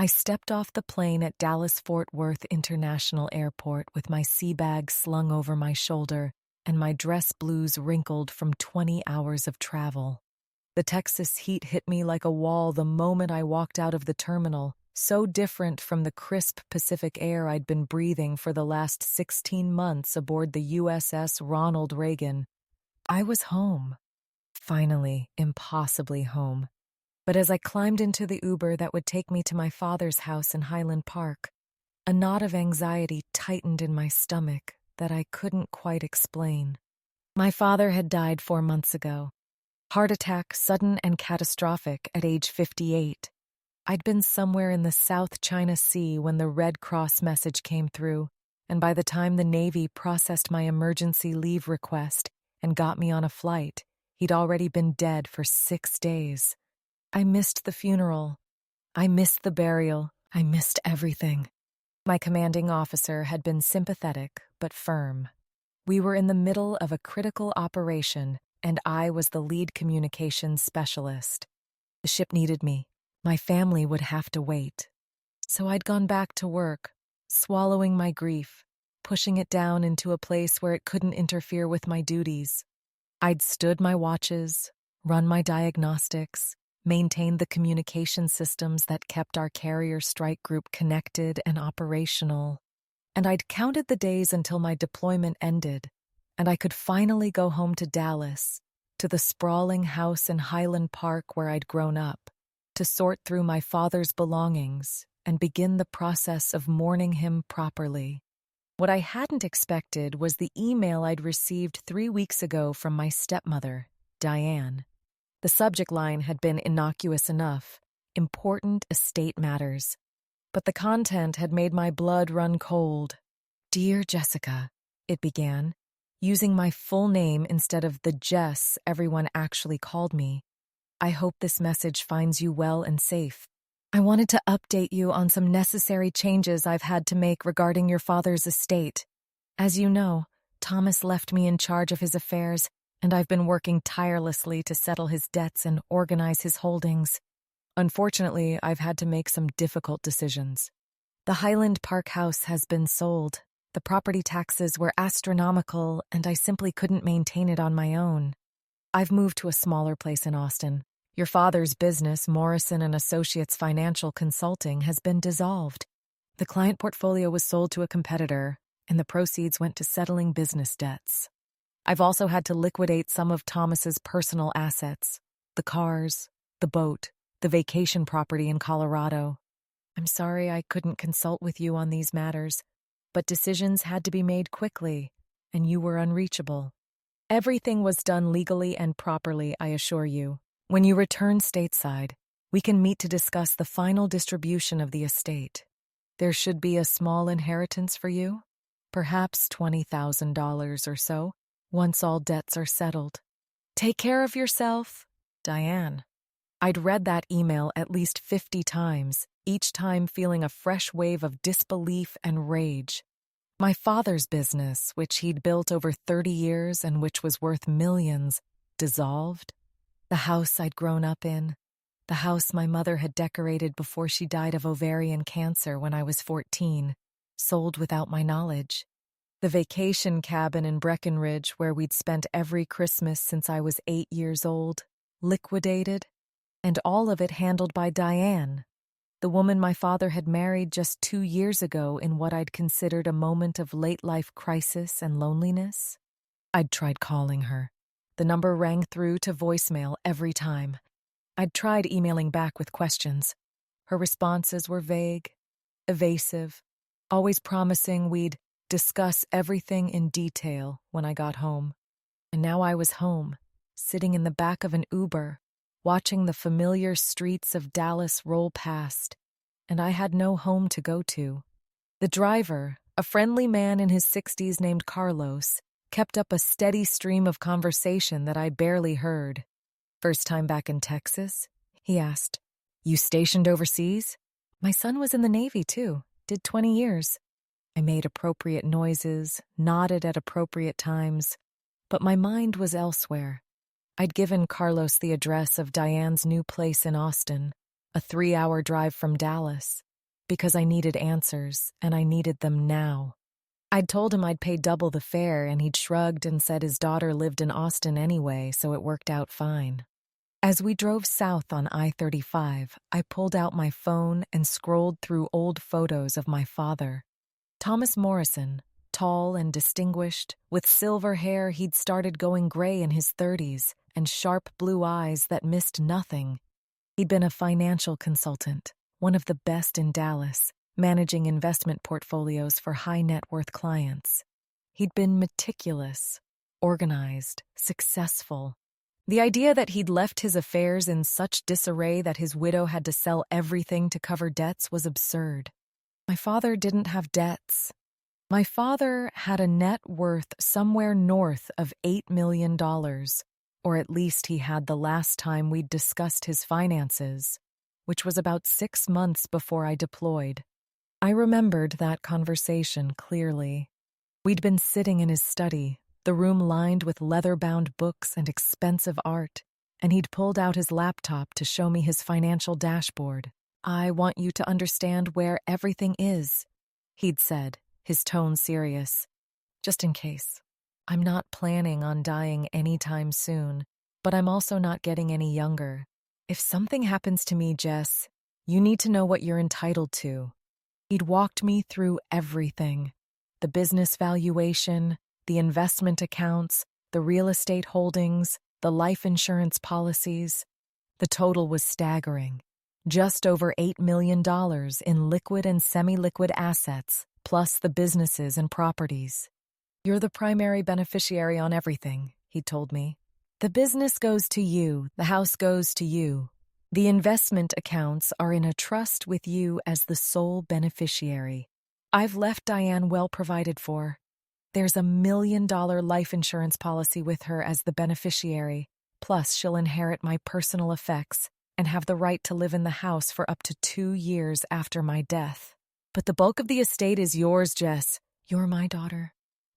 I stepped off the plane at Dallas-Fort Worth International Airport with my sea bag slung over my shoulder and my dress blues wrinkled from 20 hours of travel. The Texas heat hit me like a wall the moment I walked out of the terminal, so different from the crisp Pacific air I'd been breathing for the last 16 months aboard the USS Ronald Reagan. I was home. Finally, impossibly home. But as I climbed into the Uber that would take me to my father's house in Highland Park, a knot of anxiety tightened in my stomach that I couldn't quite explain. My father had died 4 months ago. Heart attack, sudden and catastrophic at age 58. I'd been somewhere in the South China Sea when the Red Cross message came through, and by the time the Navy processed my emergency leave request and got me on a flight, he'd already been dead for 6 days. I missed the funeral. I missed the burial. I missed everything. My commanding officer had been sympathetic but firm. We were in the middle of a critical operation, and I was the lead communications specialist. The ship needed me. My family would have to wait. So I'd gone back to work, swallowing my grief, pushing it down into a place where it couldn't interfere with my duties. I'd stood my watches, run my diagnostics, maintained the communication systems that kept our carrier strike group connected and operational. And I'd counted the days until my deployment ended, and I could finally go home to Dallas, to the sprawling house in Highland Park where I'd grown up, to sort through my father's belongings and begin the process of mourning him properly. What I hadn't expected was the email I'd received 3 weeks ago from my stepmother, Diane. The subject line had been innocuous enough, important estate matters. But the content had made my blood run cold. "Dear Jessica," it began, using my full name instead of the Jess everyone actually called me. "I hope this message finds you well and safe. I wanted to update you on some necessary changes I've had to make regarding your father's estate. As you know, Thomas left me in charge of his affairs, and I've been working tirelessly to settle his debts and organize his holdings. Unfortunately, I've had to make some difficult decisions. The Highland Park house has been sold. The property taxes were astronomical, and I simply couldn't maintain it on my own. I've moved to a smaller place in Austin. Your father's business, Morrison and Associates Financial Consulting, has been dissolved. The client portfolio was sold to a competitor, and the proceeds went to settling business debts. I've also had to liquidate some of Thomas's personal assets, the cars, the boat, the vacation property in Colorado. I'm sorry I couldn't consult with you on these matters, but decisions had to be made quickly, and you were unreachable. Everything was done legally and properly, I assure you. When you return stateside, we can meet to discuss the final distribution of the estate. There should be a small inheritance for you, perhaps $20,000 or so, once all debts are settled. Take care of yourself, Diane. I'd read that email at least 50 times, each time feeling a fresh wave of disbelief and rage. My father's business, which he'd built over 30 years and which was worth millions, dissolved. The house I'd grown up in, the house my mother had decorated before she died of ovarian cancer when I was 14, sold without my knowledge. The vacation cabin in Breckenridge where we'd spent every Christmas since I was 8 years old, liquidated, and all of it handled by Diane, the woman my father had married just 2 years ago in what I'd considered a moment of late-life crisis and loneliness. I'd tried calling her. The number rang through to voicemail every time. I'd tried emailing back with questions. Her responses were vague, evasive, always promising we'd discuss everything in detail when I got home. And now I was home, sitting in the back of an Uber, watching the familiar streets of Dallas roll past, and I had no home to go to. The driver, a friendly man in his 60s named Carlos, kept up a steady stream of conversation that I barely heard. "First time back in Texas?" he asked. "You stationed overseas?" "My son was in the Navy, too. Did 20 years. I made appropriate noises, nodded at appropriate times, but my mind was elsewhere. I'd given Carlos the address of Diane's new place in Austin, a 3-hour drive from Dallas, because I needed answers, and I needed them now. I'd told him I'd pay double the fare, and he'd shrugged and said his daughter lived in Austin anyway, so it worked out fine. As we drove south on I-35, I pulled out my phone and scrolled through old photos of my father. Thomas Morrison, tall and distinguished, with silver hair he'd started going gray in his 30s, and sharp blue eyes that missed nothing. He'd been a financial consultant, one of the best in Dallas, managing investment portfolios for high-net-worth clients. He'd been meticulous, organized, successful. The idea that he'd left his affairs in such disarray that his widow had to sell everything to cover debts was absurd. My father didn't have debts. My father had a net worth somewhere north of $8 million, or at least he had the last time we'd discussed his finances, which was about 6 months before I deployed. I remembered that conversation clearly. We'd been sitting in his study, the room lined with leather-bound books and expensive art, and he'd pulled out his laptop to show me his financial dashboard. "I want you to understand where everything is," he'd said, his tone serious. "Just in case. I'm not planning on dying anytime soon, but I'm also not getting any younger. If something happens to me, Jess, you need to know what you're entitled to." He'd walked me through everything: the business valuation, the investment accounts, the real estate holdings, the life insurance policies. The total was staggering. Just over $8 million in liquid and semi-liquid assets, plus the businesses and properties. "You're the primary beneficiary on everything," he told me. "The business goes to you, the house goes to you. The investment accounts are in a trust with you as the sole beneficiary. I've left Diane well provided for. There's $1 million life insurance policy with her as the beneficiary, plus she'll inherit my personal effects and have the right to live in the house for up to 2 years after my death. But the bulk of the estate is yours, Jess. You're my daughter.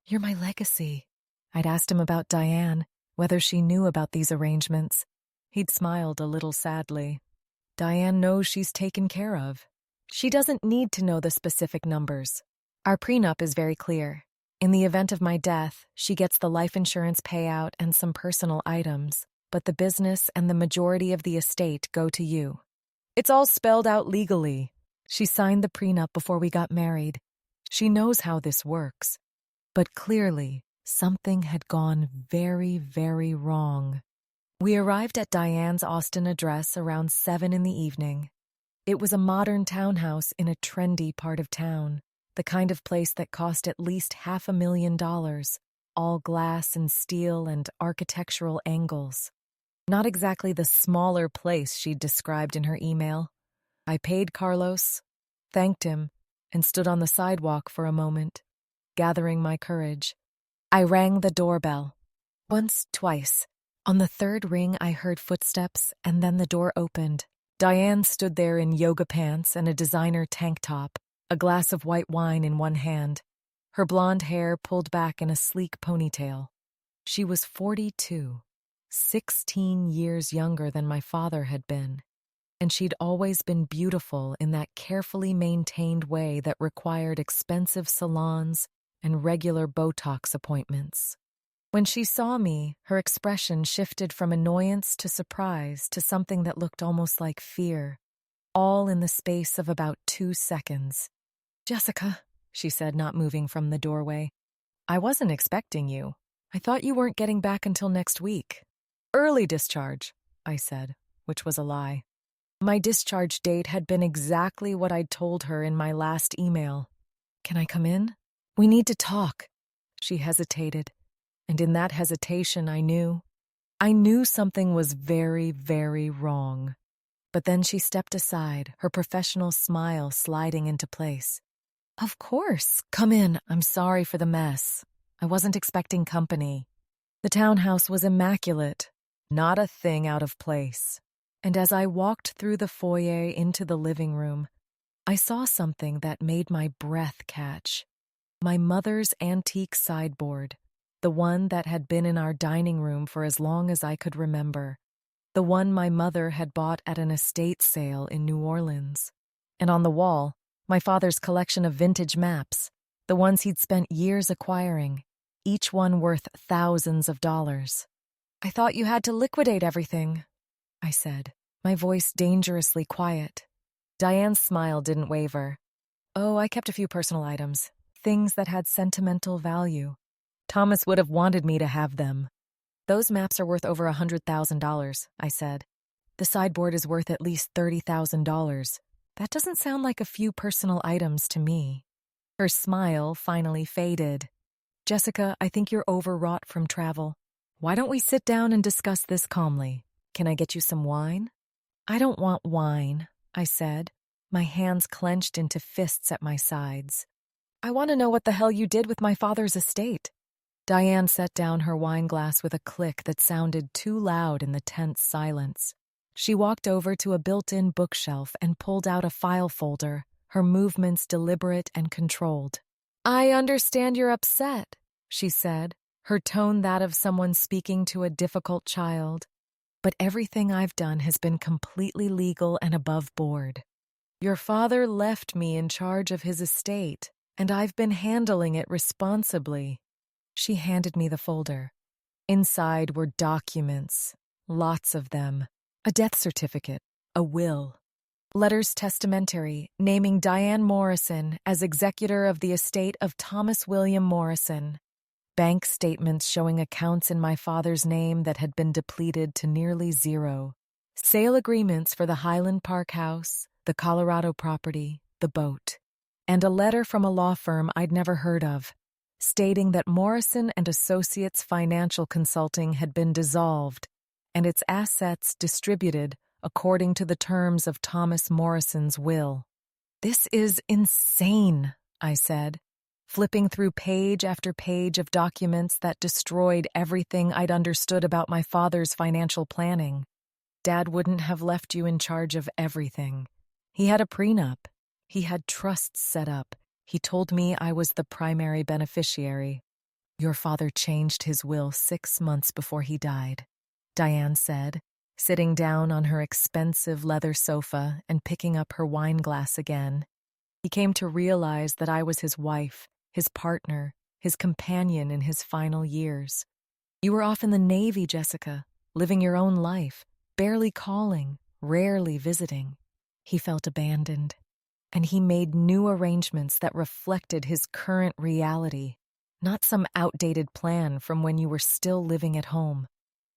You're my legacy." I'd asked him about Diane, whether she knew about these arrangements. He'd smiled a little sadly. "Diane knows she's taken care of. She doesn't need to know the specific numbers. Our prenup is very clear. In the event of my death, she gets the life insurance payout and some personal items, but the business and the majority of the estate go to you. It's all spelled out legally. She signed the prenup before we got married. She knows how this works." But clearly, something had gone very, very wrong. We arrived at Diane's Austin address around 7 in the evening. It was a modern townhouse in a trendy part of town, the kind of place that cost at least $500,000, all glass and steel and architectural angles. Not exactly the smaller place she'd described in her email. I paid Carlos, thanked him, and stood on the sidewalk for a moment, gathering my courage. I rang the doorbell. Once, twice. On the third ring, I heard footsteps, and then the door opened. Diane stood there in yoga pants and a designer tank top, a glass of white wine in one hand, her blonde hair pulled back in a sleek ponytail. She was 42, 16 years younger than my father had been, and she'd always been beautiful in that carefully maintained way that required expensive salons and regular Botox appointments. When she saw me, her expression shifted from annoyance to surprise to something that looked almost like fear, all in the space of about 2 seconds. "Jessica," she said, not moving from the doorway, "I wasn't expecting you. I thought you weren't getting back until next week." "Early discharge," I said, which was a lie. My discharge date had been exactly what I'd told her in my last email. "Can I come in? We need to talk." She hesitated, and in that hesitation I knew something was very, very wrong. But then she stepped aside, her professional smile sliding into place. "Of course, come in. I'm sorry for the mess. I wasn't expecting company." The townhouse was immaculate, not a thing out of place. And as I walked through the foyer into the living room, I saw something that made my breath catch. My mother's antique sideboard, the one that had been in our dining room for as long as I could remember, the one my mother had bought at an estate sale in New Orleans. And on the wall, My father's collection of vintage maps, the ones he'd spent years acquiring, each one worth thousands of dollars. "I thought you had to liquidate everything," I said, my voice dangerously quiet. Diane's smile didn't waver. "Oh, I kept a few personal items, things that had sentimental value. Thomas would have wanted me to have them." "Those maps are worth over $100,000, I said. "The sideboard is worth at least $30,000. That doesn't sound like a few personal items to me." Her smile finally faded. "Jessica, I think you're overwrought from travel. Why don't we sit down and discuss this calmly? Can I get you some wine?" "I don't want wine," I said, my hands clenched into fists at my sides. "I want to know what the hell you did with my father's estate." Diane set down her wine glass with a click that sounded too loud in the tense silence. She walked over to a built-in bookshelf and pulled out a file folder, her movements deliberate and controlled. "I understand you're upset," she said, her tone that of someone speaking to a difficult child. "But everything I've done has been completely legal and above board. Your father left me in charge of his estate, and I've been handling it responsibly." She handed me the folder. Inside were documents, lots of them, a death certificate, a will, letters testamentary naming Diane Morrison as executor of the estate of Thomas William Morrison, bank statements showing accounts in my father's name that had been depleted to nearly zero, sale agreements for the Highland Park house, the Colorado property, the boat, and a letter from a law firm I'd never heard of, stating that Morrison and Associates Financial Consulting had been dissolved and its assets distributed according to the terms of Thomas Morrison's will. "This is insane," I said, flipping through page after page of documents that destroyed everything I'd understood about my father's financial planning. "Dad wouldn't have left you in charge of everything. He had a prenup. He had trusts set up. He told me I was the primary beneficiary." "Your father changed his will 6 months before he died," Diane said, sitting down on her expensive leather sofa and picking up her wine glass again. "He came to realize that I was his wife, his partner, his companion in his final years. You were off in the Navy, Jessica, living your own life, barely calling, rarely visiting. He felt abandoned, and he made new arrangements that reflected his current reality, not some outdated plan from when you were still living at home."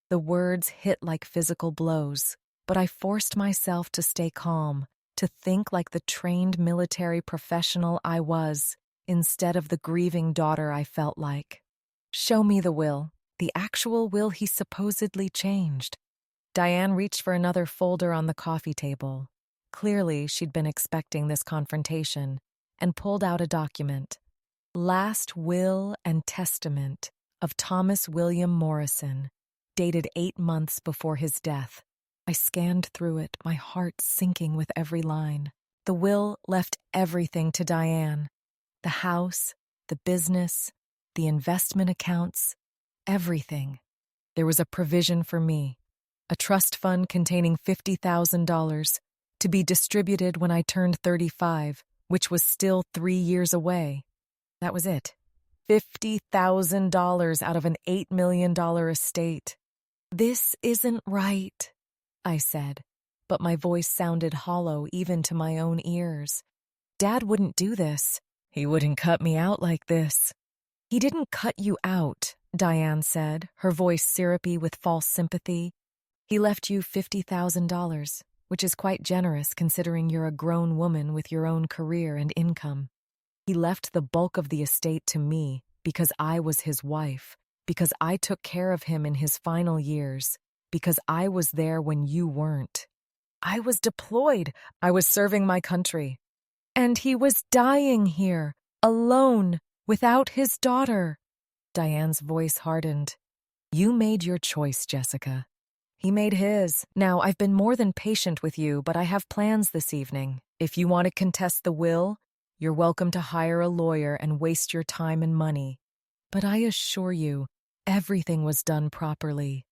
The words hit like physical blows, but I forced myself to stay calm, to think like the trained military professional I was, instead of the grieving daughter I felt like. "Show me the will, the actual will he supposedly changed." Diane reached for another folder on the coffee table. Clearly, she'd been expecting this confrontation, and pulled out a document. "Last Will and Testament of Thomas William Morrison, dated 8 months before his death." I scanned through it, my heart sinking with every line. The will left everything to Diane. The house, the business, the investment accounts, everything. There was a provision for me, a trust fund containing $50,000 to be distributed when I turned 35, which was still 3 years away. That was it. $50,000 out of an $8 million estate. "This isn't right," I said, but my voice sounded hollow even to my own ears. "Dad wouldn't do this. He wouldn't cut me out like this." "He didn't cut you out," Diane said, her voice syrupy with false sympathy. "He left you $50,000, which is quite generous considering you're a grown woman with your own career and income. He left the bulk of the estate to me because I was his wife, because I took care of him in his final years, because I was there when you weren't. I was deployed. I was serving my country. And he was dying here, alone, without his daughter." Diane's voice hardened. "You made your choice, Jessica. He made his. Now, I've been more than patient with you, but I have plans this evening. If you want to contest the will, you're welcome to hire a lawyer and waste your time and money. But I assure you, everything was done properly.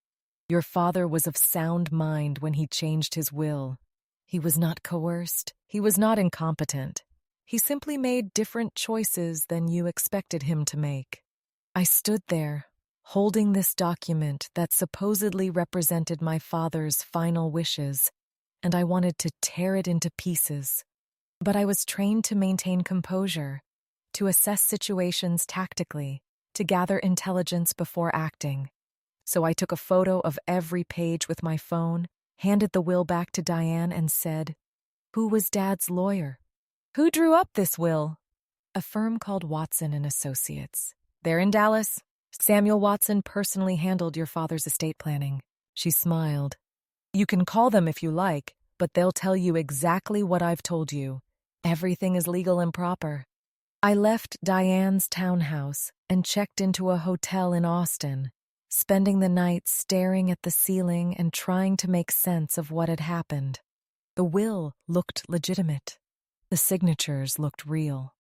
Your father was of sound mind when he changed his will. He was not coerced. He was not incompetent. He simply made different choices than you expected him to make. I stood there, holding this document that supposedly represented my father's final wishes, and I wanted to tear it into pieces. But I was trained to maintain composure, to assess situations tactically, to gather intelligence before acting. So I took a photo of every page with my phone, handed the will back to Diane, and said, "Who was Dad's lawyer? Who drew up this will?" "A firm called Watson and Associates. They're in Dallas. Samuel Watson personally handled your father's estate planning." She smiled. "You can call them if you like, but they'll tell you exactly what I've told you. Everything is legal and proper." I left Diane's townhouse and checked into a hotel in Austin, spending the night staring at the ceiling and trying to make sense of what had happened. The will looked legitimate. The signatures looked real.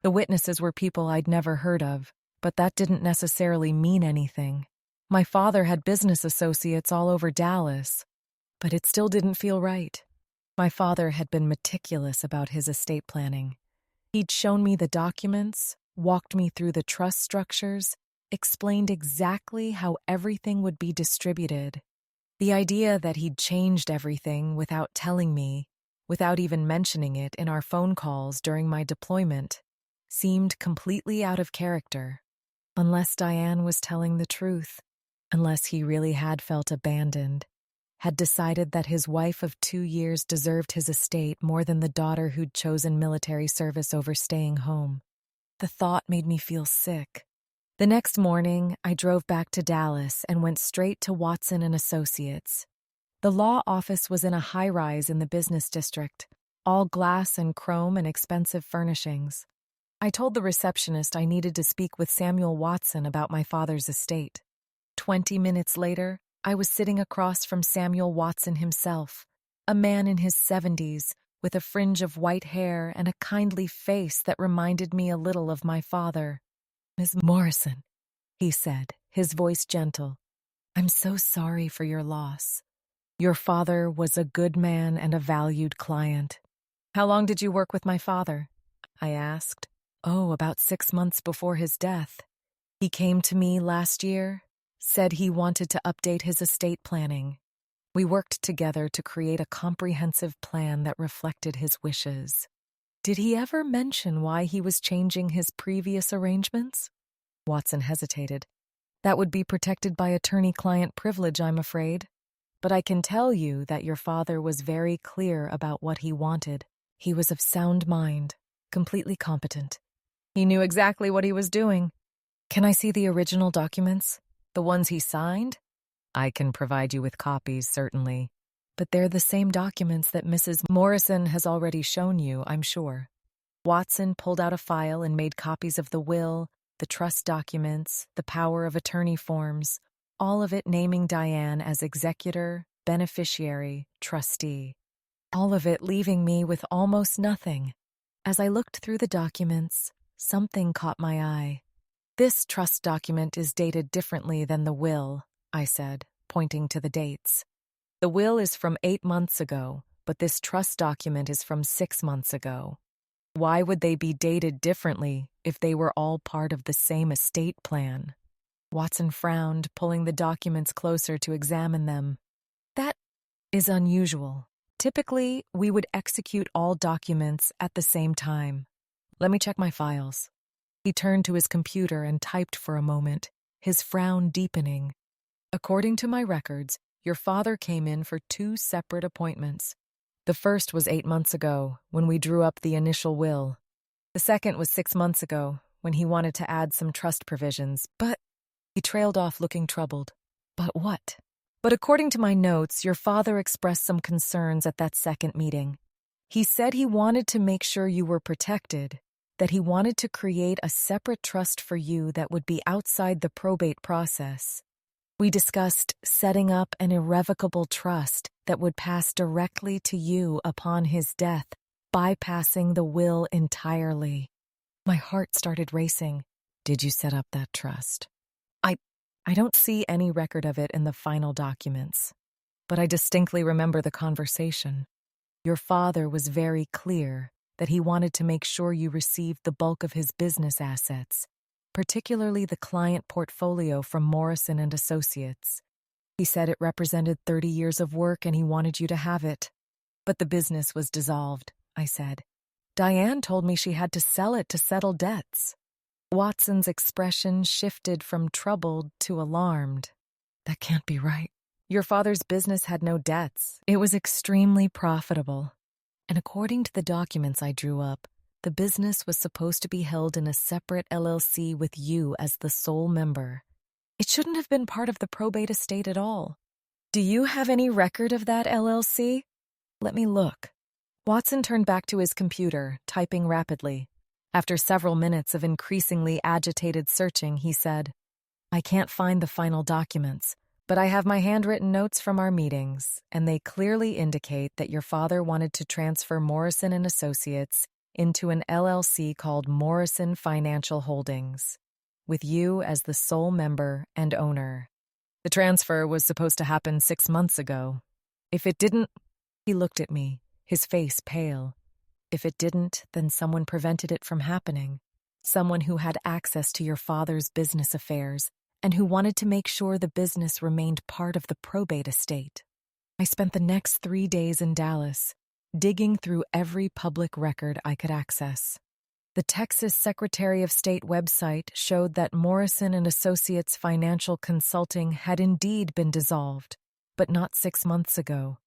The witnesses were people I'd never heard of, but that didn't necessarily mean anything. My father had business associates all over Dallas, but it still didn't feel right. My father had been meticulous about his estate planning. He'd shown me the documents, walked me through the trust structures, explained exactly how everything would be distributed. The idea that he'd changed everything without telling me, without even mentioning it in our phone calls during my deployment, seemed completely out of character. Unless Diane was telling the truth, unless he really had felt abandoned, had decided that his wife of 2 years deserved his estate more than the daughter who'd chosen military service over staying home. The thought made me feel sick. The next morning, I drove back to Dallas and went straight to Watson and Associates. The law office was in a high-rise in the business district, all glass and chrome and expensive furnishings. I told the receptionist I needed to speak with Samuel Watson about my father's estate. 20 minutes later, I was sitting across from Samuel Watson himself, a man in his 70s, with a fringe of white hair and a kindly face that reminded me a little of my father. "Miss Morrison," he said, his voice gentle, "I'm so sorry for your loss. Your father was a good man and a valued client." "How long did you work with my father?" I asked. "Oh, about 6 months before his death. He came to me last year, said he wanted to update his estate planning. We worked together to create a comprehensive plan that reflected his wishes." "Did he ever mention why he was changing his previous arrangements?" Watson hesitated. "That would be protected by attorney-client privilege, I'm afraid. But I can tell you that your father was very clear about what he wanted. He was of sound mind, completely competent. He knew exactly what he was doing." "Can I see the original documents? The ones he signed?" "I can provide you with copies, certainly. But they're the same documents that Mrs. Morrison has already shown you, I'm sure." Watson pulled out a file and made copies of the will, the trust documents, the power of attorney forms, all of it naming Diane as executor, beneficiary, trustee. All of it leaving me with almost nothing. As I looked through the documents, something caught my eye. "This trust document is dated differently than the will," I said, pointing to the dates. "The will is from 8 months ago, but this trust document is from 6 months ago. Why would they be dated differently if they were all part of the same estate plan?" Watson frowned, pulling the documents closer to examine them. "That is unusual. Typically, we would execute all documents at the same time. Let me check my files." He turned to his computer and typed for a moment, his frown deepening. "According to my records, your father came in for 2 separate appointments. The first was 8 months ago, when we drew up the initial will. The second was 6 months ago, when he wanted to add some trust provisions, but—" He trailed off looking troubled. "But what?" "But according to my notes, your father expressed some concerns at that second meeting. He said he wanted to make sure you were protected, that he wanted to create a separate trust for you that would be outside the probate process. We discussed setting up an irrevocable trust that would pass directly to you upon his death, bypassing the will entirely." My heart started racing. "Did you set up that trust?" I don't see any record of it in the final documents, but I distinctly remember the conversation. Your father was very clear that he wanted to make sure you received the bulk of his business assets, particularly the client portfolio from Morrison and Associates. He said it represented 30 years of work and he wanted you to have it. But the business was dissolved, I said. Diane told me she had to sell it to settle debts. Watson's expression shifted from troubled to alarmed. That can't be right. Your father's business had no debts. It was extremely profitable. And according to the documents I drew up, the business was supposed to be held in a separate LLC with you as the sole member. It shouldn't have been part of the probate estate at all. Do you have any record of that LLC? Let me look. Watson turned back to his computer, typing rapidly. After several minutes of increasingly agitated searching, he said, I can't find the final documents, but I have my handwritten notes from our meetings, and they clearly indicate that your father wanted to transfer Morrison and Associates into an LLC called Morrison Financial Holdings, with you as the sole member and owner. The transfer was supposed to happen 6 months ago. If it didn't, he looked at me, his face pale. If it didn't, then someone prevented it from happening. Someone who had access to your father's business affairs and who wanted to make sure the business remained part of the probate estate. I spent the next 3 days in Dallas, digging through every public record I could access. The Texas Secretary of State website showed that Morrison and Associates Financial Consulting had indeed been dissolved, but not 6 months ago.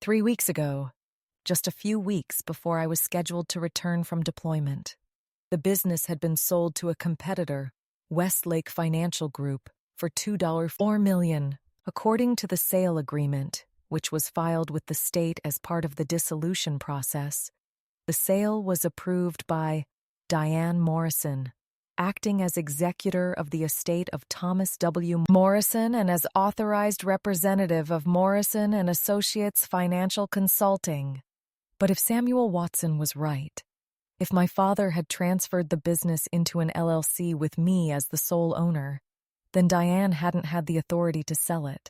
3 weeks ago, just a few weeks before I was scheduled to return from deployment. The business had been sold to a competitor, Westlake Financial Group, for $4 million, according to the sale agreement, which was filed with the state as part of the dissolution process. The sale was approved by Diane Morrison, acting as executor of the estate of Thomas W. Morrison and as authorized representative of Morrison and Associates Financial Consulting. But if Samuel Watson was right, if my father had transferred the business into an LLC with me as the sole owner, then Diane hadn't had the authority to sell it.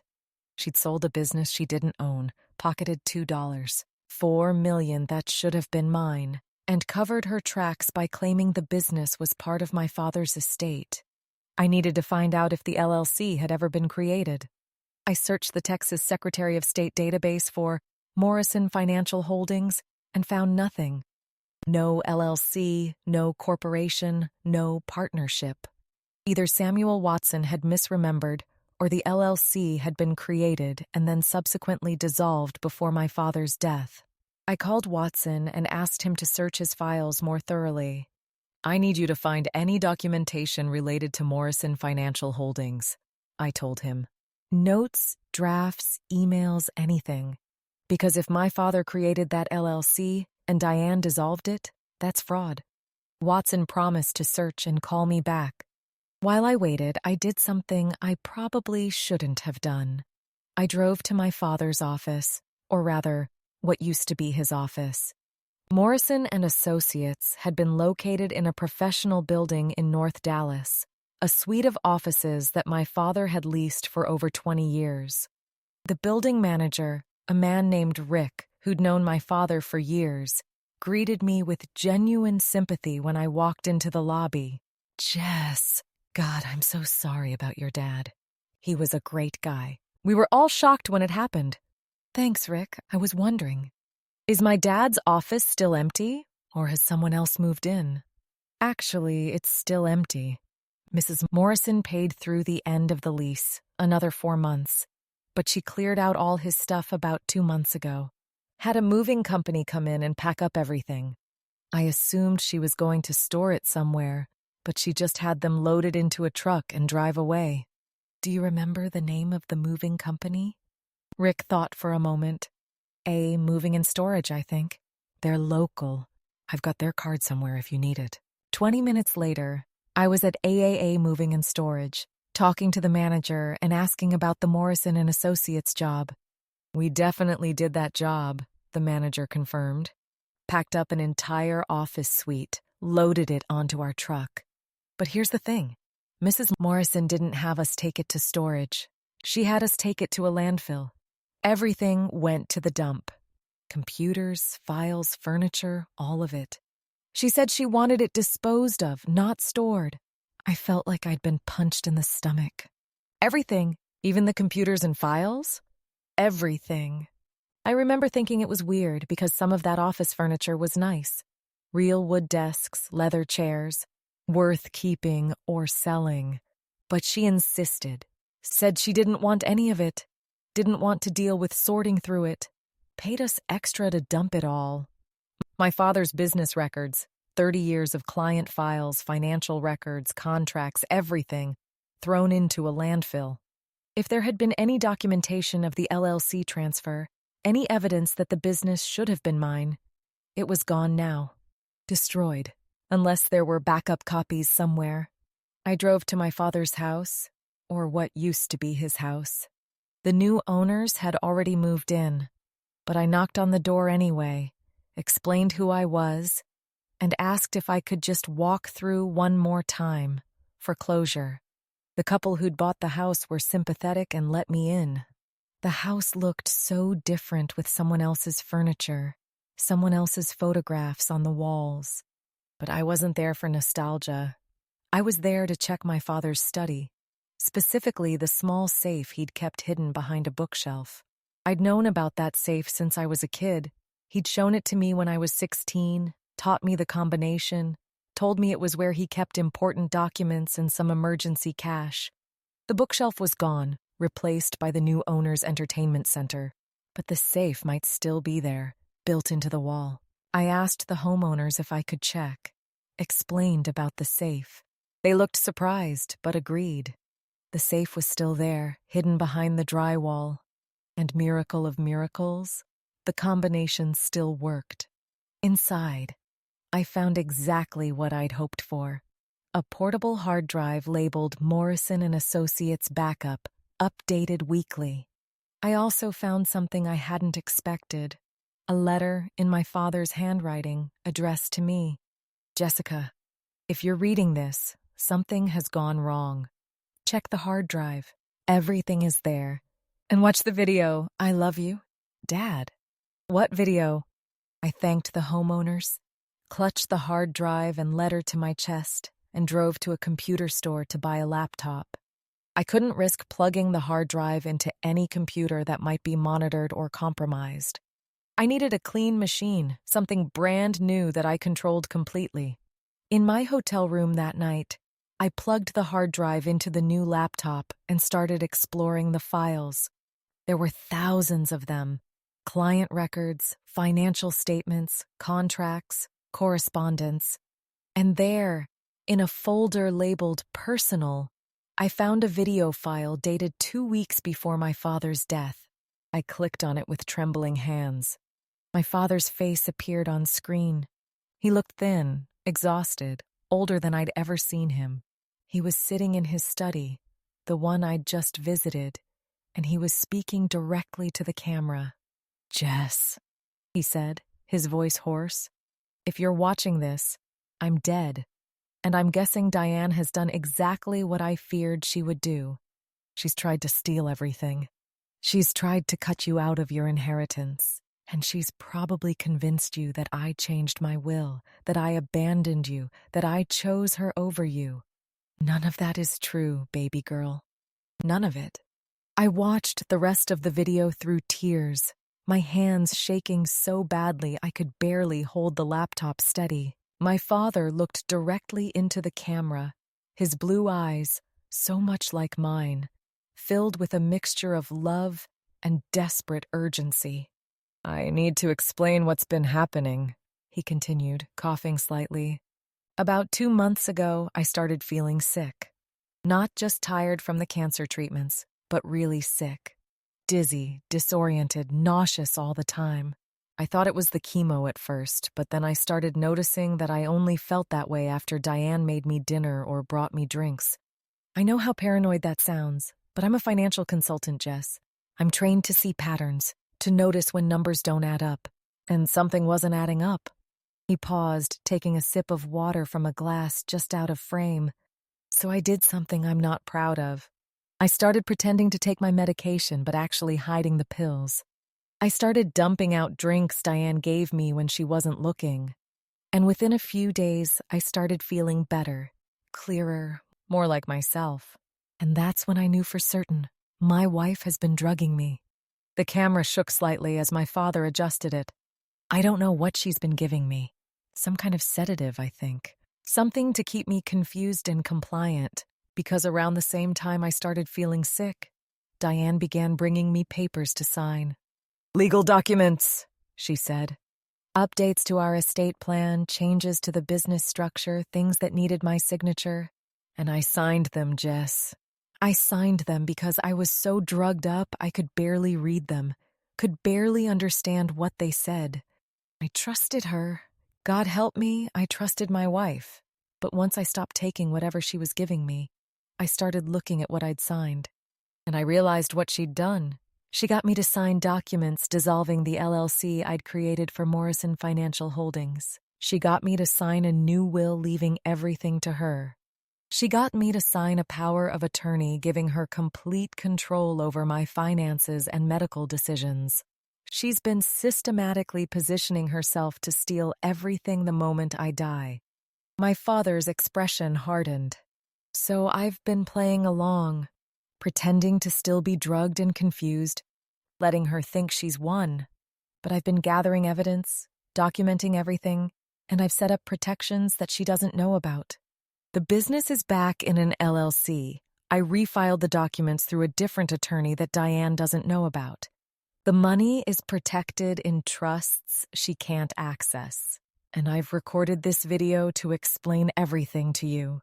She'd sold a business she didn't own, pocketed $4 million that should have been mine, and covered her tracks by claiming the business was part of my father's estate. I needed to find out if the LLC had ever been created. I searched the Texas Secretary of State database for Morrison Financial Holdings and found nothing. No LLC, no corporation, no partnership. Either Samuel Watson had misremembered or the LLC had been created and then subsequently dissolved before my father's death. I called Watson and asked him to search his files more thoroughly. I need you to find any documentation related to Morrison Financial Holdings, I told him. Notes, drafts, emails, anything. Because if my father created that LLC and Diane dissolved it, that's fraud. Watson promised to search and call me back. While I waited, I did something I probably shouldn't have done. I drove to my father's office, or rather, what used to be his office. Morrison and Associates had been located in a professional building in North Dallas, a suite of offices that my father had leased for over 20 years. The building manager, a man named Rick, who'd known my father for years, greeted me with genuine sympathy when I walked into the lobby. Jess, God, I'm so sorry about your dad. He was a great guy. We were all shocked when it happened. Thanks, Rick. I was wondering. Is my dad's office still empty, or has someone else moved in? Actually, it's still empty. Mrs. Morrison paid through the end of the lease, another 4 months, but she cleared out all his stuff about 2 months ago. Had a moving company come in and pack up everything. I assumed she was going to store it somewhere, but she just had them loaded into a truck and drive away. Do you remember the name of the moving company? Rick thought for a moment. A Moving and Storage, I think. They're local. I've got their card somewhere if you need it. 20 minutes later, I was at AAA Moving and Storage, talking to the manager and asking about the Morrison and Associates job. We definitely did that job, the manager confirmed. Packed up an entire office suite, loaded it onto our truck. But here's the thing. Mrs. Morrison didn't have us take it to storage. She had us take it to a landfill. Everything went to the dump. Computers, files, furniture, all of it. She said she wanted it disposed of, not stored. I felt like I'd been punched in the stomach. Everything, even the computers and files? Everything. I remember thinking it was weird because some of that office furniture was nice. Real wood desks, leather chairs, worth keeping or selling. But she insisted, said she didn't want any of it, didn't want to deal with sorting through it, paid us extra to dump it all. My father's business records, 30 years of client files, financial records, contracts, everything, thrown into a landfill. If there had been any documentation of the LLC transfer, any evidence that the business should have been mine, it was gone now. Destroyed, unless there were backup copies somewhere. I drove to my father's house, or what used to be his house. The new owners had already moved in, but I knocked on the door anyway, explained who I was, and asked if I could just walk through one more time, for closure. The couple who'd bought the house were sympathetic and let me in. The house looked so different with someone else's furniture, someone else's photographs on the walls. But I wasn't there for nostalgia. I was there to check my father's study, specifically the small safe he'd kept hidden behind a bookshelf. I'd known about that safe since I was a kid. He'd shown it to me when I was 16, taught me the combination, told me it was where he kept important documents and some emergency cash. The bookshelf was gone, replaced by the new owner's entertainment center, but the safe might still be there, built into the wall. I asked the homeowners if I could check, explained about the safe. They looked surprised, but agreed. The safe was still there, hidden behind the drywall. And miracle of miracles, the combination still worked. Inside, I found exactly what I'd hoped for. A portable hard drive labeled Morrison & Associates Backup, updated weekly. I also found something I hadn't expected. A letter in my father's handwriting addressed to me. Jessica, if you're reading this, something has gone wrong. Check the hard drive. Everything is there. And watch the video. I love you. Dad. What video? I thanked the homeowners, clutched the hard drive and letter to my chest, and drove to a computer store to buy a laptop. I couldn't risk plugging the hard drive into any computer that might be monitored or compromised. I needed a clean machine, something brand new that I controlled completely. In my hotel room that night, I plugged the hard drive into the new laptop and started exploring the files. There were thousands of them. Client records, financial statements, contracts, correspondence. And there, in a folder labeled Personal, I found a video file dated 2 weeks before my father's death. I clicked on it with trembling hands. My father's face appeared on screen. He looked thin, exhausted, older than I'd ever seen him. He was sitting in his study, the one I'd just visited, and he was speaking directly to the camera. "Jess," he said, his voice hoarse. "If you're watching this, I'm dead. And I'm guessing Diane has done exactly what I feared she would do. She's tried to steal everything. She's tried to cut you out of your inheritance. And she's probably convinced you that I changed my will, that I abandoned you, that I chose her over you. None of that is true, baby girl. None of it." I watched the rest of the video through tears, my hands shaking so badly I could barely hold the laptop steady. My father looked directly into the camera, his blue eyes, so much like mine, filled with a mixture of love and desperate urgency. "I need to explain what's been happening," he continued, coughing slightly. "About 2 months ago, I started feeling sick. Not just tired from the cancer treatments, but really sick. Dizzy, disoriented, nauseous all the time. I thought it was the chemo at first, but then I started noticing that I only felt that way after Diane made me dinner or brought me drinks. I know how paranoid that sounds, but I'm a financial consultant, Jess. I'm trained to see patterns, to notice when numbers don't add up, and something wasn't adding up." He paused, taking a sip of water from a glass just out of frame. "So I did something I'm not proud of. I started pretending to take my medication, but actually hiding the pills. I started dumping out drinks Diane gave me when she wasn't looking. And within a few days, I started feeling better, clearer, more like myself. And that's when I knew for certain my wife has been drugging me. The camera shook slightly as my father adjusted it. I don't know what she's been giving me. Some kind of sedative, I think. Something to keep me confused and compliant, because around the same time I started feeling sick, Diane began bringing me papers to sign. "Legal documents," she said. Updates to our estate plan, changes to the business structure, things that needed my signature. And I signed them, Jess. I signed them because I was so drugged up I could barely read them, could barely understand what they said. I trusted her. God help me, I trusted my wife. But once I stopped taking whatever she was giving me, I started looking at what I'd signed. And I realized what she'd done. She got me to sign documents dissolving the LLC I'd created for Morrison Financial Holdings. She got me to sign a new will leaving everything to her. She got me to sign a power of attorney giving her complete control over my finances and medical decisions. She's been systematically positioning herself to steal everything the moment I die. My father's expression hardened. So I've been playing along, pretending to still be drugged and confused, letting her think she's won. But I've been gathering evidence, documenting everything, and I've set up protections that she doesn't know about. The business is back in an LLC. I refiled the documents through a different attorney that Diane doesn't know about. The money is protected in trusts she can't access. And I've recorded this video to explain everything to you.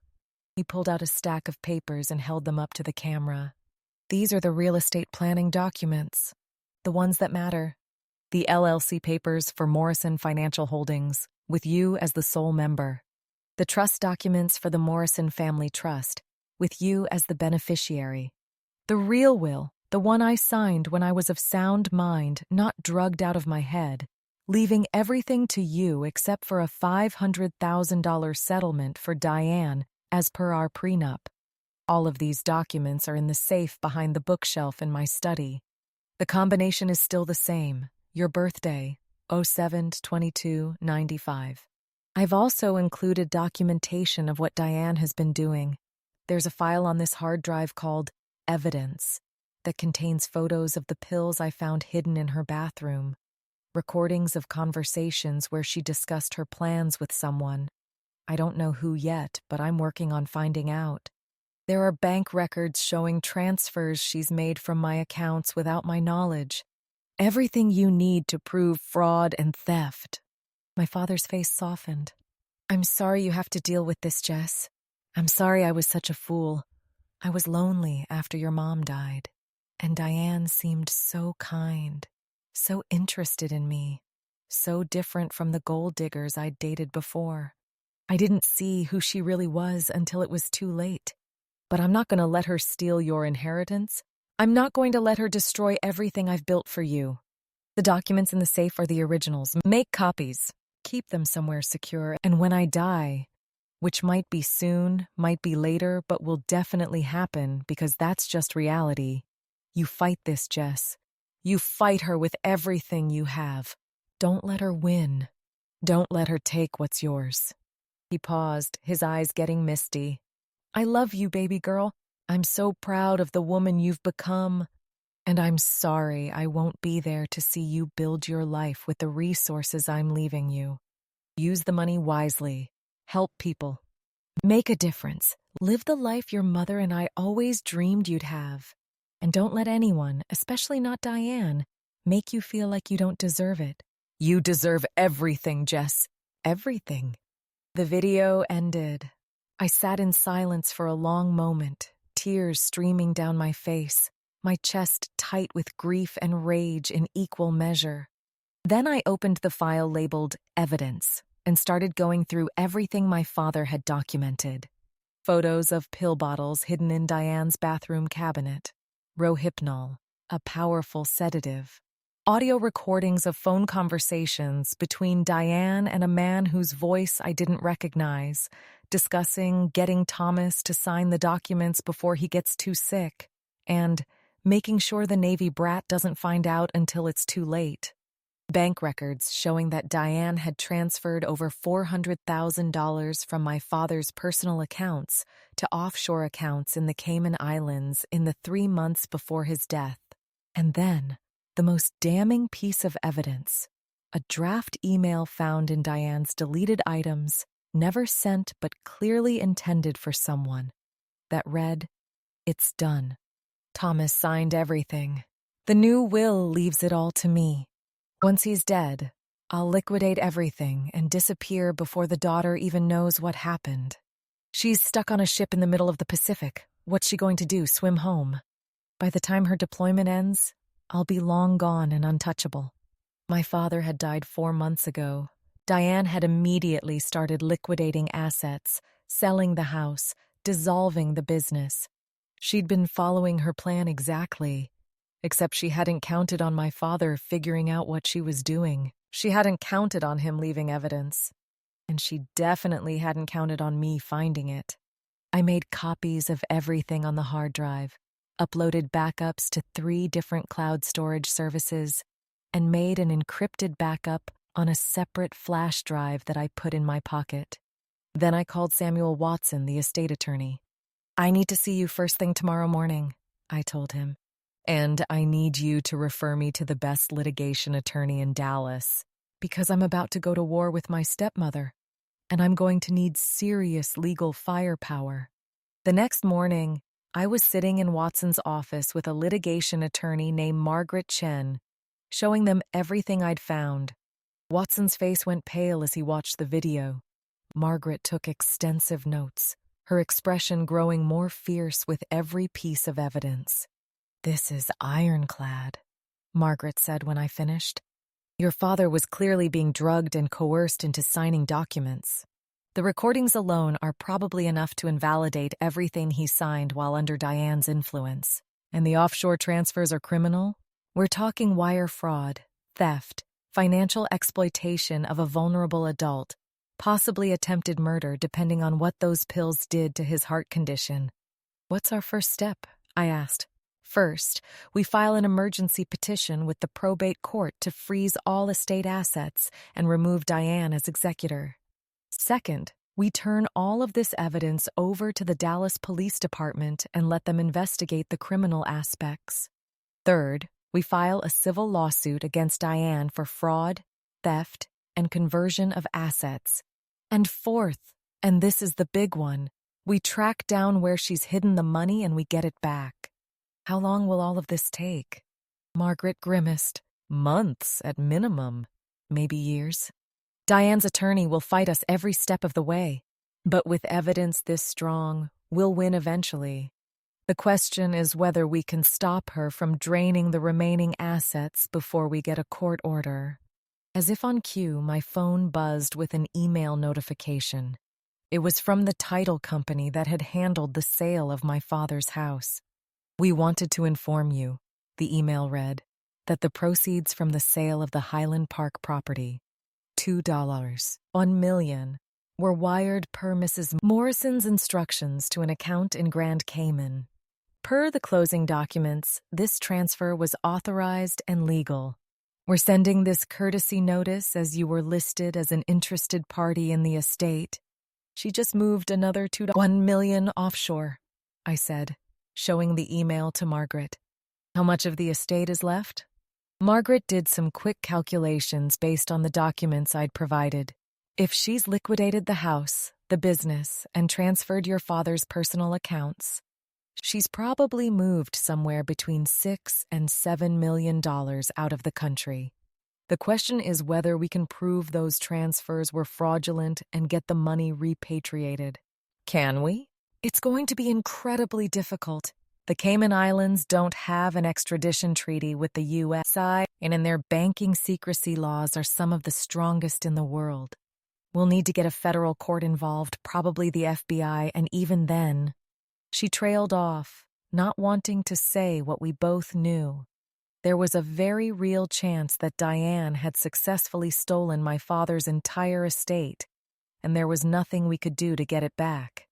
He pulled out a stack of papers and held them up to the camera. These are the real estate planning documents, the ones that matter. The LLC papers for Morrison Financial Holdings, with you as the sole member. The trust documents for the Morrison Family Trust, with you as the beneficiary. The real will, the one I signed when I was of sound mind, not drugged out of my head, leaving everything to you except for a $500,000 settlement for Diane as per our prenup. All of these documents are in the safe behind the bookshelf in my study. The combination is still the same, your birthday, 07/22/95. I've also included documentation of what Diane has been doing. There's a file on this hard drive called Evidence that contains photos of the pills I found hidden in her bathroom, recordings of conversations where she discussed her plans with someone. I don't know who yet, but I'm working on finding out. There are bank records showing transfers she's made from my accounts without my knowledge. Everything you need to prove fraud and theft. My father's face softened. I'm sorry you have to deal with this, Jess. I'm sorry I was such a fool. I was lonely after your mom died. And Diane seemed so kind, so interested in me, so different from the gold diggers I'd dated before. I didn't see who she really was until it was too late. But I'm not going to let her steal your inheritance. I'm not going to let her destroy everything I've built for you. The documents in the safe are the originals. Make copies. Keep them somewhere secure. And when I die, which might be soon, might be later, but will definitely happen because that's just reality, you fight this, Jess. You fight her with everything you have. Don't let her win. Don't let her take what's yours. He paused, his eyes getting misty. I love you, baby girl. I'm so proud of the woman you've become. And I'm sorry I won't be there to see you build your life with the resources I'm leaving you. Use the money wisely. Help people. Make a difference. Live the life your mother and I always dreamed you'd have. And don't let anyone, especially not Diane, make you feel like you don't deserve it. You deserve everything, Jess. Everything. The video ended. I sat in silence for a long moment, tears streaming down my face, my chest tight with grief and rage in equal measure. Then I opened the file labeled Evidence and started going through everything my father had documented. Photos of pill bottles hidden in Diane's bathroom cabinet, Rohypnol, a powerful sedative. Audio recordings of phone conversations between Diane and a man whose voice I didn't recognize, discussing getting Thomas to sign the documents before he gets too sick, and making sure the Navy brat doesn't find out until it's too late. Bank records showing that Diane had transferred over $400,000 from my father's personal accounts to offshore accounts in the Cayman Islands in the 3 months before his death. And then, the most damning piece of evidence, a draft email found in Diane's deleted items, never sent but clearly intended for someone, that read, "It's done. Thomas signed everything. The new will leaves it all to me. Once he's dead, I'll liquidate everything and disappear before the daughter even knows what happened. She's stuck on a ship in the middle of the Pacific. What's she going to do, swim home? By the time her deployment ends, I'll be long gone and untouchable." My father had died 4 months ago. Diane had immediately started liquidating assets, selling the house, dissolving the business. She'd been following her plan exactly. Except she hadn't counted on my father figuring out what she was doing. She hadn't counted on him leaving evidence. And she definitely hadn't counted on me finding it. I made copies of everything on the hard drive, uploaded backups to 3 different cloud storage services, and made an encrypted backup on a separate flash drive that I put in my pocket. Then I called Samuel Watson, the estate attorney. "I need to see you first thing tomorrow morning," I told him. "And I need you to refer me to the best litigation attorney in Dallas, because I'm about to go to war with my stepmother, and I'm going to need serious legal firepower." The next morning, I was sitting in Watson's office with a litigation attorney named Margaret Chen, showing them everything I'd found. Watson's face went pale as he watched the video. Margaret took extensive notes, her expression growing more fierce with every piece of evidence. "This is ironclad," Margaret said when I finished. "Your father was clearly being drugged and coerced into signing documents. The recordings alone are probably enough to invalidate everything he signed while under Diane's influence. And the offshore transfers are criminal? We're talking wire fraud, theft, financial exploitation of a vulnerable adult, possibly attempted murder depending on what those pills did to his heart condition." "What's our first step?" I asked. "First, we file an emergency petition with the probate court to freeze all estate assets and remove Diane as executor. Second, we turn all of this evidence over to the Dallas Police Department and let them investigate the criminal aspects. Third, we file a civil lawsuit against Diane for fraud, theft, and conversion of assets. And fourth, and this is the big one, we track down where she's hidden the money and we get it back." "How long will all of this take?" Margaret grimaced. "Months at minimum, maybe years. Diane's attorney will fight us every step of the way, but with evidence this strong, we'll win eventually. The question is whether we can stop her from draining the remaining assets before we get a court order." As if on cue, my phone buzzed with an email notification. It was from the title company that had handled the sale of my father's house. "We wanted to inform you," the email read, "that the proceeds from the sale of the Highland Park property, $2, 1 million, were wired per Mrs. Morrison's instructions to an account in Grand Cayman. Per the closing documents, this transfer was authorized and legal. We're sending this courtesy notice as you were listed as an interested party in the estate. She just moved another $1 million offshore," I said, showing the email to Margaret. "How much of the estate is left?" Margaret did some quick calculations based on the documents I'd provided. "If she's liquidated the house, the business, and transferred your father's personal accounts, she's probably moved somewhere between $6 and $7 million out of the country. The question is whether we can prove those transfers were fraudulent and get the money repatriated. Can we? It's going to be incredibly difficult. The Cayman Islands don't have an extradition treaty with the U.S., and in their banking secrecy laws are some of the strongest in the world. We'll need to get a federal court involved, probably the FBI, and even then..." She trailed off, not wanting to say what we both knew. There was a very real chance that Diane had successfully stolen my father's entire estate, and there was nothing we could do to get it back.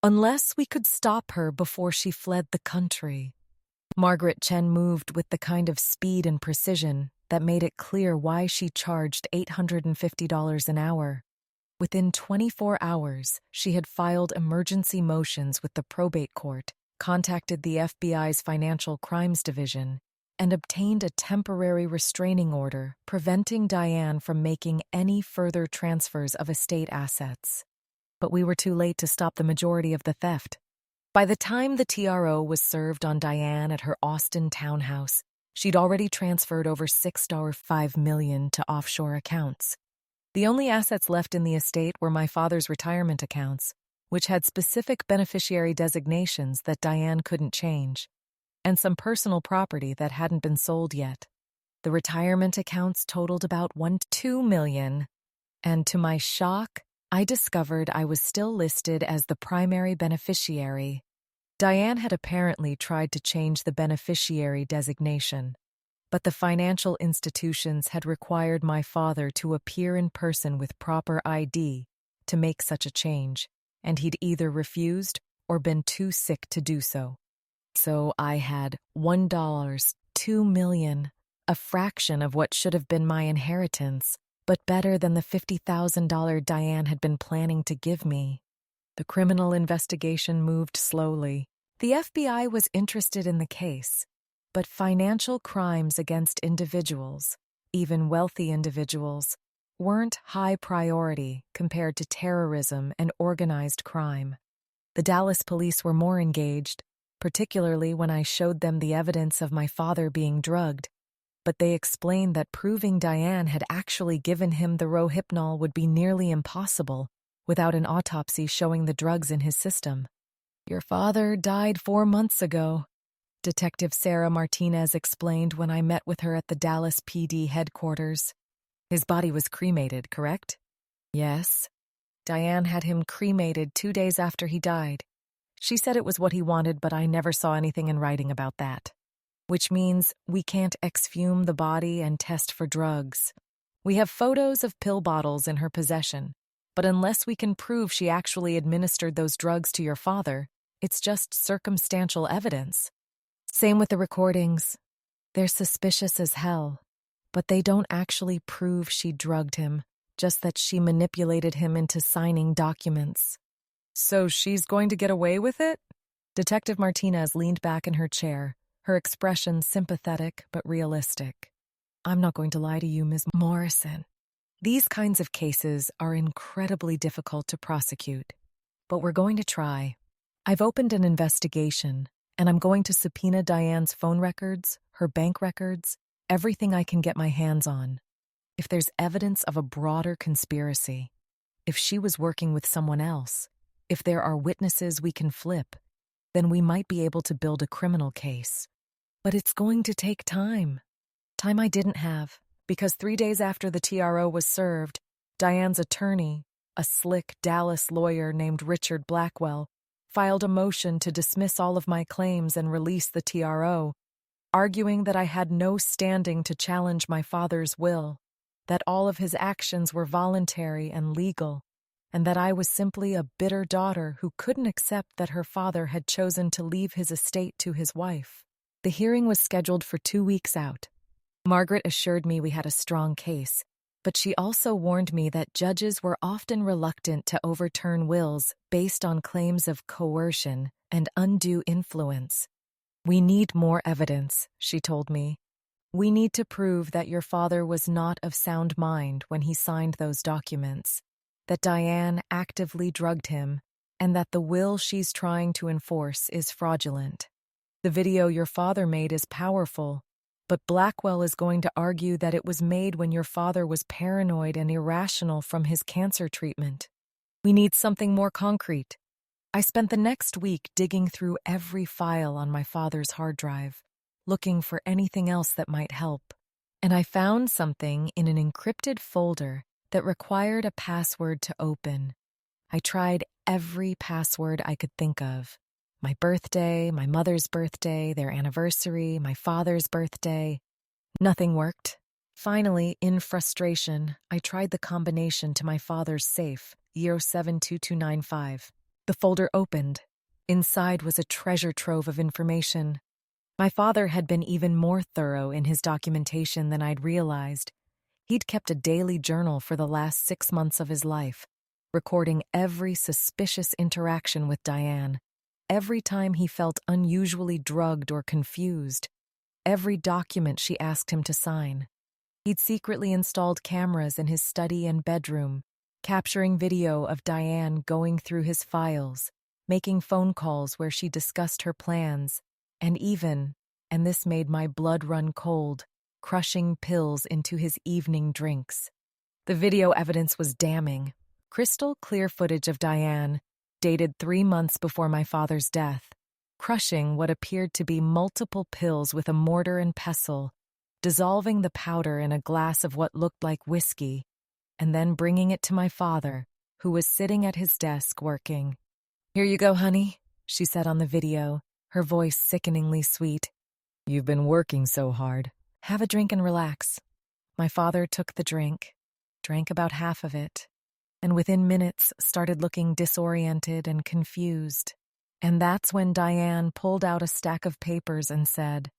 Unless we could stop her before she fled the country. Margaret Chen moved with the kind of speed and precision that made it clear why she charged $850 an hour. Within 24 hours, she had filed emergency motions with the probate court, contacted the FBI's Financial Crimes Division, and obtained a temporary restraining order preventing Diane from making any further transfers of estate assets. But we were too late to stop the majority of the theft. By the time the TRO was served on Diane at her Austin townhouse, she'd already transferred over $6.5 million to offshore accounts. The only assets left in the estate were my father's retirement accounts, which had specific beneficiary designations that Diane couldn't change, and some personal property that hadn't been sold yet. The retirement accounts totaled about $2 million, and to my shock, I discovered I was still listed as the primary beneficiary. Diane had apparently tried to change the beneficiary designation, but the financial institutions had required my father to appear in person with proper ID to make such a change, and he'd either refused or been too sick to do so. So I had $2 million, a fraction of what should have been my inheritance, but better than the $50,000 Diane had been planning to give me. The criminal investigation moved slowly. The FBI was interested in the case, but financial crimes against individuals, even wealthy individuals, weren't high priority compared to terrorism and organized crime. The Dallas police were more engaged, particularly when I showed them the evidence of my father being drugged, but they explained that proving Diane had actually given him the Rohypnol would be nearly impossible without an autopsy showing the drugs in his system. "Your father died 4 months ago," Detective Sarah Martinez explained when I met with her at the Dallas PD headquarters. "His body was cremated, correct?" "Yes. Diane had him cremated 2 days after he died. She said it was what he wanted, but I never saw anything in writing about that. Which means we can't exhume the body and test for drugs. We have photos of pill bottles in her possession, but unless we can prove she actually administered those drugs to your father, it's just circumstantial evidence. Same with the recordings. They're suspicious as hell, but they don't actually prove she drugged him, just that she manipulated him into signing documents." "So she's going to get away with it?" Detective Martinez leaned back in her chair, her expression sympathetic but realistic. "I'm not going to lie to you, Ms. Morrison. These kinds of cases are incredibly difficult to prosecute, but we're going to try. I've opened an investigation, and I'm going to subpoena Diane's phone records, her bank records, everything I can get my hands on. If there's evidence of a broader conspiracy, if she was working with someone else, if there are witnesses we can flip, then we might be able to build a criminal case. But it's going to take time. Time I didn't have, because 3 days after the TRO was served, Diane's attorney, a slick Dallas lawyer named Richard Blackwell, filed a motion to dismiss all of my claims and release the TRO, arguing that I had no standing to challenge my father's will, that all of his actions were voluntary and legal, and that I was simply a bitter daughter who couldn't accept that her father had chosen to leave his estate to his wife. The hearing was scheduled for 2 weeks out. Margaret assured me we had a strong case, but she also warned me that judges were often reluctant to overturn wills based on claims of coercion and undue influence. "We need more evidence," she told me. "We need to prove that your father was not of sound mind when he signed those documents, that Diane actively drugged him, and that the will she's trying to enforce is fraudulent. The video your father made is powerful, but Blackwell is going to argue that it was made when your father was paranoid and irrational from his cancer treatment. We need something more concrete." I spent the next week digging through every file on my father's hard drive, looking for anything else that might help. And I found something in an encrypted folder that required a password to open. I tried every password I could think of. My birthday, my mother's birthday, their anniversary, my father's birthday. Nothing worked. Finally, in frustration, I tried the combination to my father's safe, 072295. The folder opened. Inside was a treasure trove of information. My father had been even more thorough in his documentation than I'd realized. He'd kept a daily journal for the last 6 months of his life, recording every suspicious interaction with Diane, every time he felt unusually drugged or confused, every document she asked him to sign. He'd secretly installed cameras in his study and bedroom, capturing video of Diane going through his files, making phone calls where she discussed her plans, and even, and this made my blood run cold, crushing pills into his evening drinks. The video evidence was damning. Crystal clear footage of Diane, dated 3 months before my father's death, crushing what appeared to be multiple pills with a mortar and pestle, dissolving the powder in a glass of what looked like whiskey, and then bringing it to my father, who was sitting at his desk working. "Here you go, honey," she said on the video, her voice sickeningly sweet. "You've been working so hard. Have a drink and relax." My father took the drink, drank about half of it, and within minutes started looking disoriented and confused. And that's when Diane pulled out a stack of papers and said,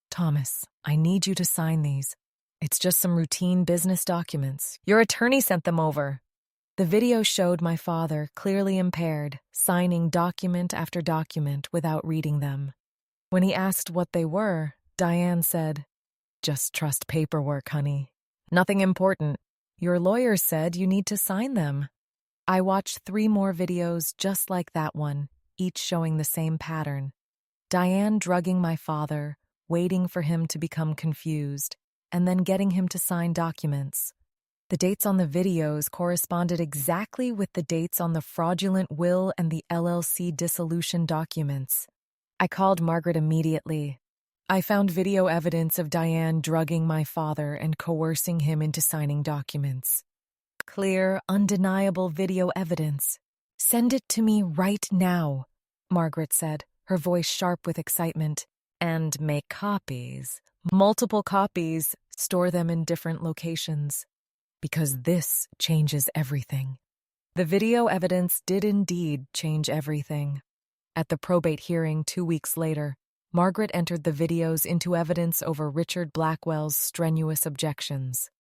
"Thomas, I need you to sign these. It's just some routine business documents. Your attorney sent them over." The video showed my father, clearly impaired, signing document after document without reading them. When he asked what they were, Diane said, "Just trust paperwork, honey. Nothing important. Your lawyer said you need to sign them." I watched 3 more videos just like that one, each showing the same pattern. Diane drugging my father, waiting for him to become confused, and then getting him to sign documents. The dates on the videos corresponded exactly with the dates on the fraudulent will and the LLC dissolution documents. I called Margaret immediately. I found video evidence of Diane drugging my father and coercing him into signing documents. Clear, undeniable video evidence. "Send it to me right now," Margaret said, her voice sharp with excitement. "And make copies. Multiple copies. Store them in different locations. Because this changes everything." The video evidence did indeed change everything. At the probate hearing 2 weeks later, Margaret entered the videos into evidence over Richard Blackwell's strenuous objections.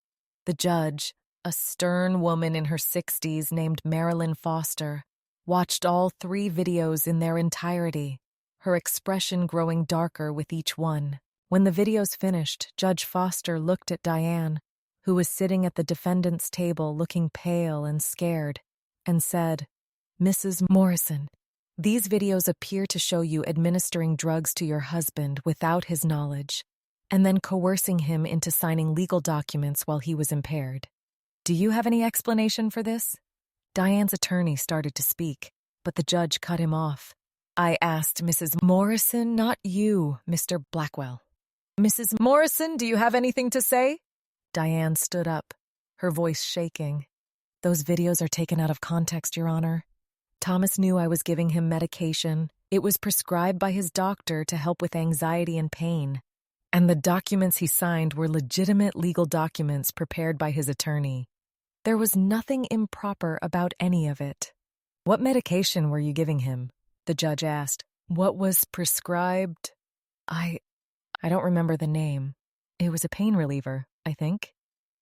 The judge, a stern woman in her 60s named Marilyn Foster, watched all 3 videos in their entirety, her expression growing darker with each one. When the videos finished, Judge Foster looked at Diane, who was sitting at the defendant's table looking pale and scared, and said, "Mrs. Morrison, these videos appear to show you administering drugs to your husband without his knowledge, and then coercing him into signing legal documents while he was impaired. Do you have any explanation for this?" Diane's attorney started to speak, but the judge cut him off. "I asked Mrs. Morrison, not you, Mr. Blackwell." "Mrs. Morrison, do you have anything to say?" Diane stood up, her voice shaking. "Those videos are taken out of context, Your Honor. Thomas knew I was giving him medication. It was prescribed by his doctor to help with anxiety and pain. And the documents he signed were legitimate legal documents prepared by his attorney. There was nothing improper about any of it." "What medication were you giving him?" the judge asked. "What was prescribed?" I don't remember the name. It was a pain reliever, I think."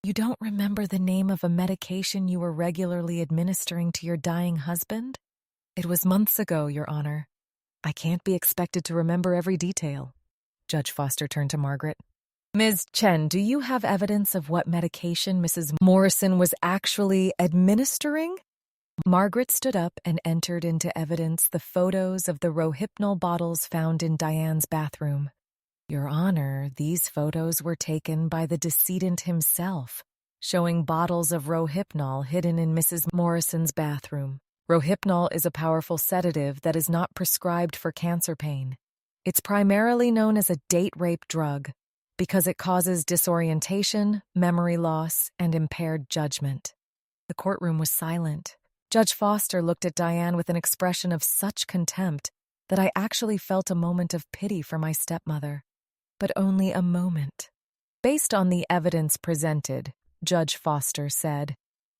"You don't remember the name of a medication you were regularly administering to your dying husband?" "It was months ago, Your Honor. I can't be expected to remember every detail." Judge Foster turned to Margaret. "Ms. Chen, do you have evidence of what medication Mrs. Morrison was actually administering?" Margaret stood up and entered into evidence the photos of the Rohypnol bottles found in Diane's bathroom. "Your Honor, these photos were taken by the decedent himself, showing bottles of Rohypnol hidden in Mrs. Morrison's bathroom. Rohypnol is a powerful sedative that is not prescribed for cancer pain. It's primarily known as a date rape drug because it causes disorientation, memory loss, and impaired judgment." The courtroom was silent. Judge Foster looked at Diane with an expression of such contempt that I actually felt a moment of pity for my stepmother. But only a moment. "Based on the evidence presented," Judge Foster said,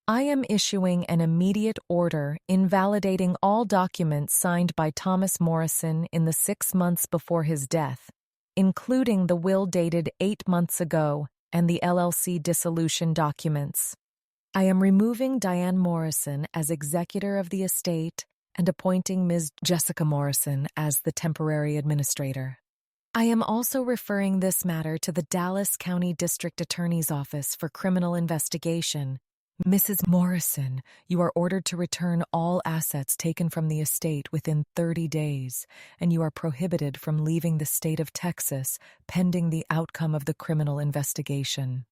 "I am issuing an immediate order invalidating all documents signed by Thomas Morrison in the 6 months before his death, including the will dated 8 months ago and the LLC dissolution documents. I am removing Diane Morrison as executor of the estate and appointing Ms. Jessica Morrison as the temporary administrator. I am also referring this matter to the Dallas County District Attorney's Office for criminal investigation. Mrs. Morrison, you are ordered to return all assets taken from the estate within 30 days, and you are prohibited from leaving the state of Texas pending the outcome of the criminal investigation.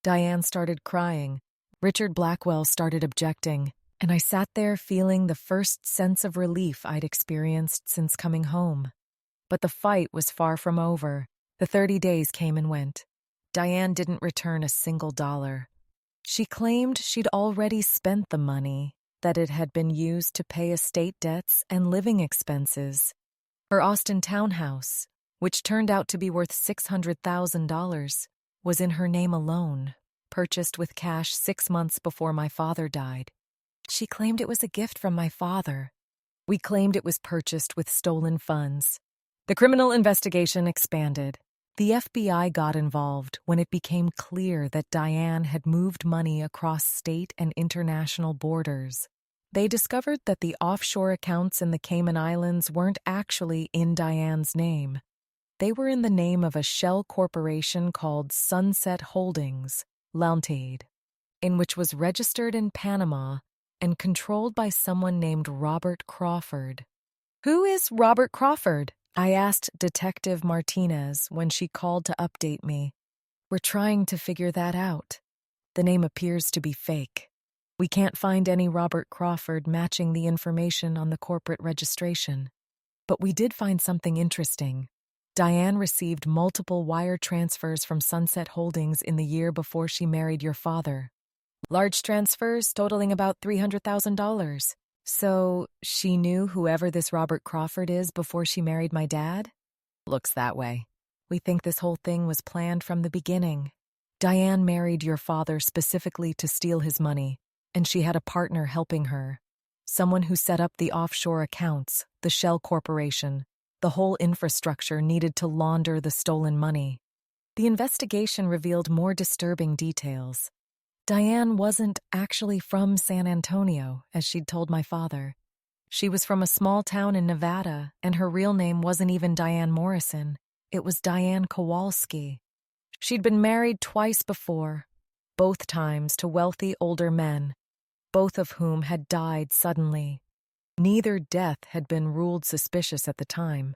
Diane started crying. Richard Blackwell started objecting, and I sat there feeling the first sense of relief I'd experienced since coming home. But the fight was far from over. The 30 days came and went. Diane didn't return a single dollar. She claimed she'd already spent the money, that it had been used to pay estate debts and living expenses. Her Austin townhouse, which turned out to be worth $600,000, was in her name alone, purchased with cash 6 months before my father died. She claimed it was a gift from my father. We claimed it was purchased with stolen funds. The criminal investigation expanded. The FBI got involved when it became clear that Diane had moved money across state and international borders. They discovered that the offshore accounts in the Cayman Islands weren't actually in Diane's name. They were in the name of a shell corporation called Sunset Holdings, Limited, in which was registered in Panama and controlled by someone named Robert Crawford. "Who is Robert Crawford?" I asked Detective Martinez when she called to update me. "We're trying to figure that out. The name appears to be fake. We can't find any Robert Crawford matching the information on the corporate registration. But we did find something interesting. Diane received multiple wire transfers from Sunset Holdings in the year before she married your father. Large transfers totaling about $300,000. So she knew whoever this Robert Crawford is before she married my dad? Looks that way. We think this whole thing was planned from the beginning. Diane married your father specifically to steal his money, and she had a partner helping her. Someone who set up the offshore accounts, the shell corporation, the whole infrastructure needed to launder the stolen money. The investigation revealed more disturbing details. Diane wasn't actually from San Antonio, as she'd told my father. She was from a small town in Nevada, and her real name wasn't even Diane Morrison. It was Diane Kowalski. She'd been married twice before, both times to wealthy older men, both of whom had died suddenly. Neither death had been ruled suspicious at the time,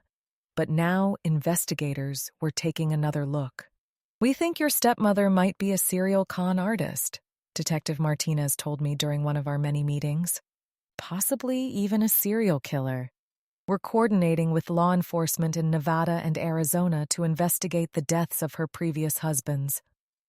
but now investigators were taking another look. "We think your stepmother might be a serial con artist," Detective Martinez told me during one of our many meetings. "Possibly even a serial killer. We're coordinating with law enforcement in Nevada and Arizona to investigate the deaths of her previous husbands."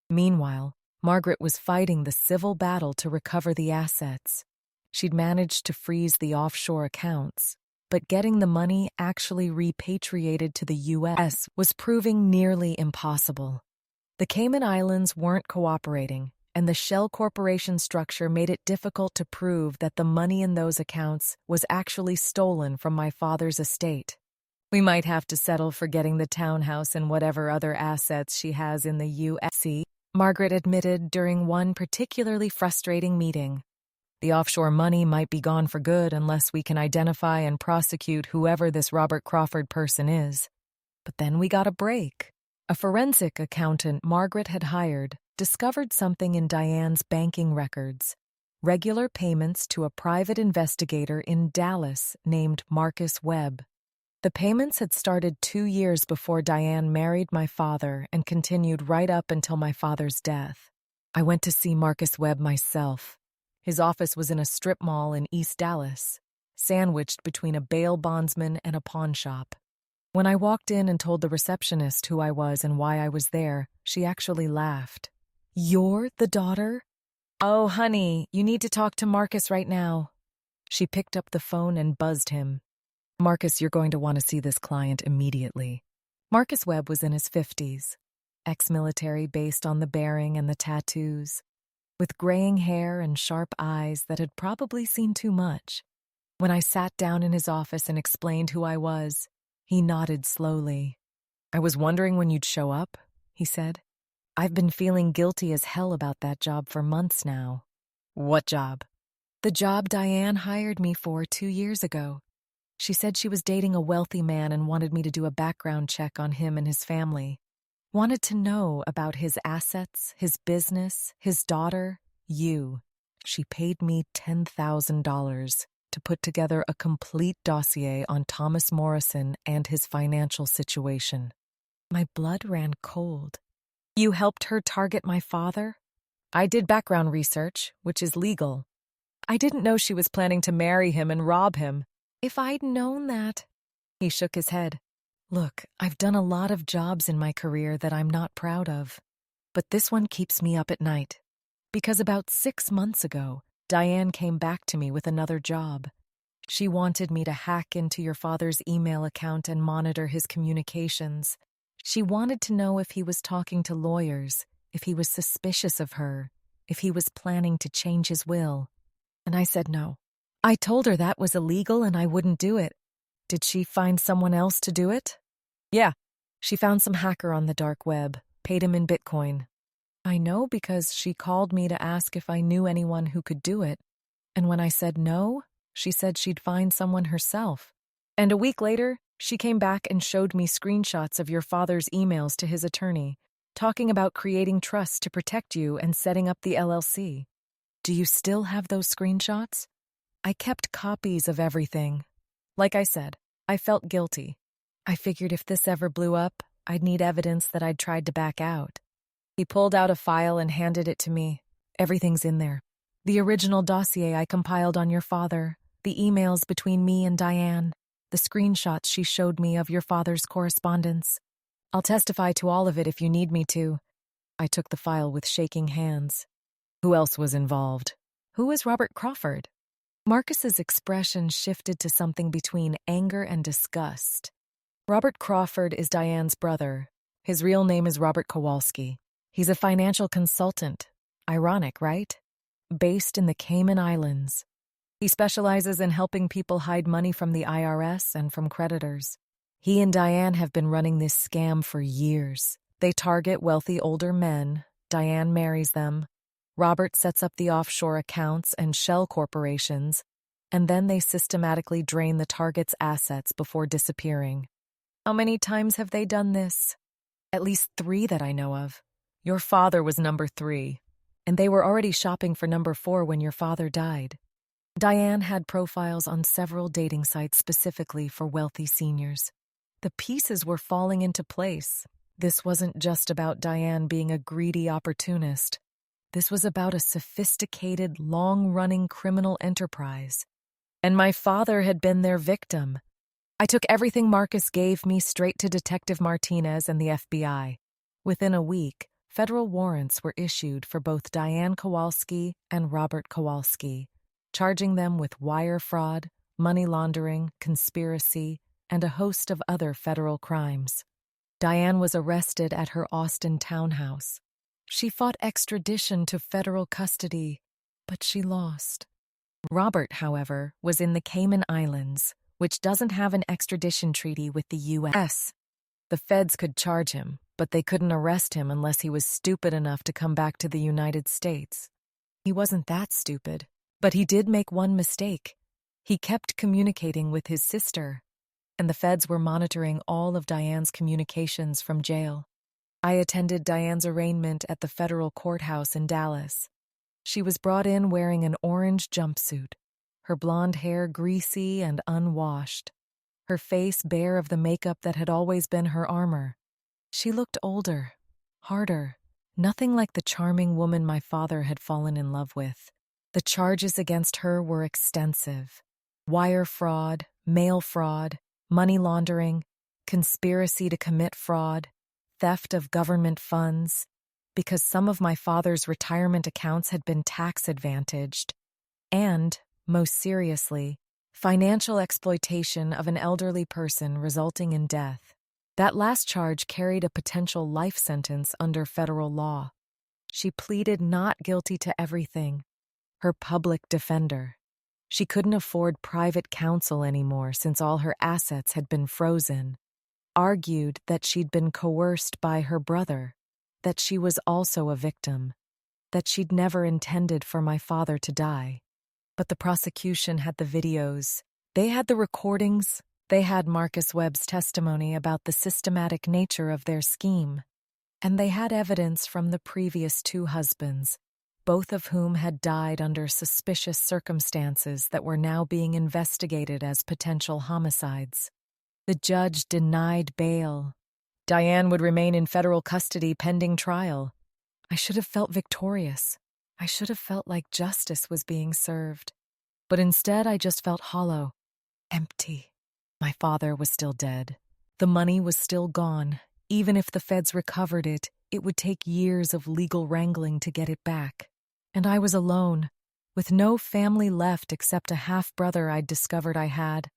Meanwhile, Margaret was fighting the civil battle to recover the assets. She'd managed to freeze the offshore accounts, but getting the money actually repatriated to the U.S. was proving nearly impossible. The Cayman Islands weren't cooperating, and the shell corporation structure made it difficult to prove that the money in those accounts was actually stolen from my father's estate. "We might have to settle for getting the townhouse and whatever other assets she has in the U.S.," Margaret admitted during one particularly frustrating meeting. "The offshore money might be gone for good unless we can identify and prosecute whoever this Robert Crawford person is." But then we got a break. A forensic accountant Margaret had hired discovered something in Diane's banking records: regular payments to a private investigator in Dallas named Marcus Webb. The payments had started 2 years before Diane married my father and continued right up until my father's death. I went to see Marcus Webb myself. His office was in a strip mall in East Dallas, sandwiched between a bail bondsman and a pawn shop. When I walked in and told the receptionist who I was and why I was there, she actually laughed. "You're the daughter? Oh, honey, you need to talk to Marcus right now." She picked up the phone and buzzed him. "Marcus, you're going to want to see this client immediately." Marcus Webb was in his 50s, ex-military based on the bearing and the tattoos, with graying hair and sharp eyes that had probably seen too much. When I sat down in his office and explained who I was, he nodded slowly. "I was wondering when you'd show up," he said. "I've been feeling guilty as hell about that job for months now." "What job?" "The job Diane hired me for 2 years ago. She said she was dating a wealthy man and wanted me to do a background check on him and his family. Wanted to know about his assets, his business, his daughter, you. She paid me $10,000 to put together a complete dossier on Thomas Morrison and his financial situation." My blood ran cold. "You helped her target my father?" "I did background research, which is legal. I didn't know she was planning to marry him and rob him. If I'd known that—" He shook his head. "Look, I've done a lot of jobs in my career that I'm not proud of. But this one keeps me up at night. Because about 6 months ago, Diane came back to me with another job. She wanted me to hack into your father's email account and monitor his communications. She wanted to know if he was talking to lawyers, if he was suspicious of her, if he was planning to change his will. And I said no. I told her that was illegal and I wouldn't do it. Did she find someone else to do it?" "Yeah. She found some hacker on the dark web, paid him in Bitcoin." "I know because she called me to ask if I knew anyone who could do it. And when I said no, she said she'd find someone herself. And a week later, she came back and showed me screenshots of your father's emails to his attorney, talking about creating trust to protect you and setting up the LLC. Do you still have those screenshots?" "I kept copies of everything. Like I said, I felt guilty. I figured if this ever blew up, I'd need evidence that I'd tried to back out." He pulled out a file and handed it to me. "Everything's in there. The original dossier I compiled on your father, the emails between me and Diane, the screenshots she showed me of your father's correspondence. I'll testify to all of it if you need me to." I took the file with shaking hands. "Who else was involved?" "Who is Robert Crawford?" Marcus's expression shifted to something between anger and disgust. "Robert Crawford is Diane's brother. His real name is Robert Kowalski. He's a financial consultant. Ironic, right? Based in the Cayman Islands. He specializes in helping people hide money from the IRS and from creditors. He and Diane have been running this scam for years. They target wealthy older men. Diane marries them. Robert sets up the offshore accounts and shell corporations, and then they systematically drain the target's assets before disappearing." "How many times have they done this?" "At least 3 that I know of. Your father was number 3, and they were already shopping for number 4 when your father died. Diane had profiles on several dating sites specifically for wealthy seniors. The pieces were falling into place. This wasn't just about Diane being a greedy opportunist. This was about a sophisticated, long-running criminal enterprise. And my father had been their victim. I took everything Marcus gave me straight to Detective Martinez and the FBI. Within a week, federal warrants were issued for both Diane Kowalski and Robert Kowalski, charging them with wire fraud, money laundering, conspiracy, and a host of other federal crimes. Diane was arrested at her Austin townhouse. She fought extradition to federal custody, but she lost. Robert, however, was in the Cayman Islands, which doesn't have an extradition treaty with the U.S. The feds could charge him, but they couldn't arrest him unless he was stupid enough to come back to the United States. He wasn't that stupid, but he did make one mistake. He kept communicating with his sister, and the feds were monitoring all of Diane's communications from jail. I attended Diane's arraignment at the federal courthouse in Dallas. She was brought in wearing an orange jumpsuit, her blonde hair greasy and unwashed, her face bare of the makeup that had always been her armor. She looked older, harder, nothing like the charming woman my father had fallen in love with. The charges against her were extensive: wire fraud, mail fraud, money laundering, conspiracy to commit fraud, theft of government funds, because some of my father's retirement accounts had been tax-advantaged, and, most seriously, financial exploitation of an elderly person resulting in death. That last charge carried a potential life sentence under federal law. She pleaded not guilty to everything. Her public defender. She couldn't afford private counsel anymore since all her assets had been frozen. argued that she'd been coerced by her brother, that she was also a victim, that she'd never intended for my father to die. But the prosecution had the videos. They had the recordings. They had Marcus Webb's testimony about the systematic nature of their scheme. And they had evidence from the previous two husbands, both of whom had died under suspicious circumstances that were now being investigated as potential homicides. The judge denied bail. Diane would remain in federal custody pending trial. I should have felt victorious. I should have felt like justice was being served. But instead, I just felt hollow, empty. My father was still dead. The money was still gone. Even if the feds recovered it, it would take years of legal wrangling to get it back. And I was alone, with no family left except a half-brother I'd discovered I had.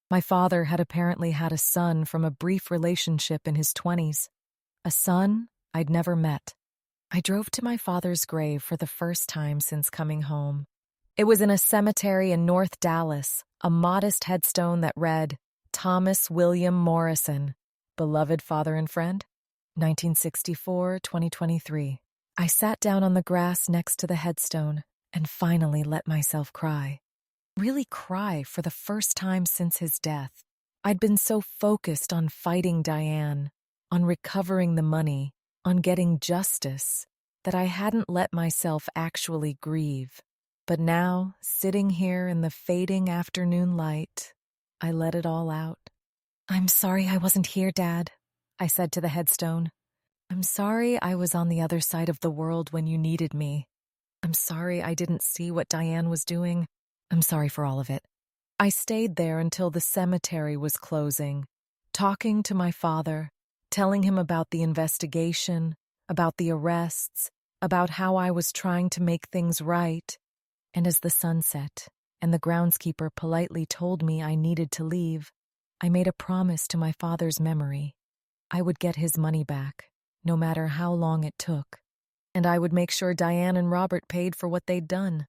My father had apparently had a son from a brief relationship in his 20s, a son I'd never met. I drove to my father's grave for the first time since coming home. It was in a cemetery in North Dallas, a modest headstone that read, Thomas William Morrison, beloved father and friend, 1964-2023. I sat down on the grass next to the headstone and finally let myself cry. Really cry for the first time since his death. I'd been so focused on fighting Diane, on recovering the money, on getting justice, that I hadn't let myself actually grieve. But now, sitting here in the fading afternoon light, I let it all out. I'm sorry I wasn't here, Dad, I said to the headstone. I'm sorry I was on the other side of the world when you needed me. I'm sorry I didn't see what Diane was doing. I'm sorry for all of it. I stayed there until the cemetery was closing, talking to my father, telling him about the investigation, about the arrests, about how I was trying to make things right. And as the sun set, and the groundskeeper politely told me I needed to leave, I made a promise to my father's memory. I would get his money back, no matter how long it took, and I would make sure Diane and Robert paid for what they'd done.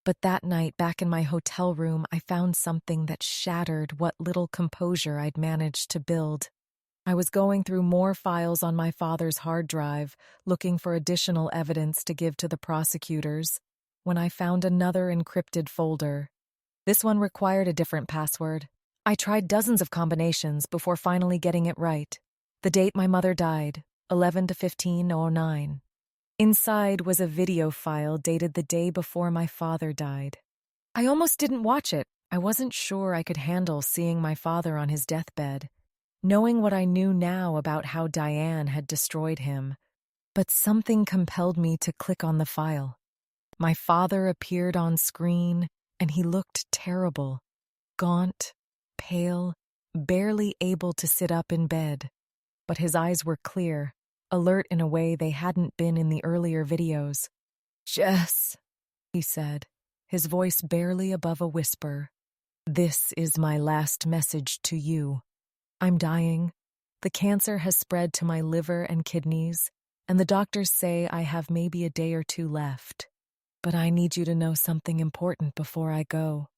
But that night, back in my hotel room, I found something that shattered what little composure I'd managed to build. I was going through more files on my father's hard drive, looking for additional evidence to give to the prosecutors, when I found another encrypted folder. This one required a different password. I tried dozens of combinations before finally getting it right. The date my mother died, 11/15/09. Inside was a video file dated the day before my father died. I almost didn't watch it. I wasn't sure I could handle seeing my father on his deathbed, knowing what I knew now about how Diane had destroyed him. But something compelled me to click on the file. My father appeared on screen, and he looked terrible. Gaunt, pale, barely able to sit up in bed. But his eyes were clear, alert in a way they hadn't been in the earlier videos. "Jess," he said, his voice barely above a whisper. "This is my last message to you. I'm dying. The cancer has spread to my liver and kidneys, and the doctors say I have maybe a day or two left. But I need you to know something important before I go."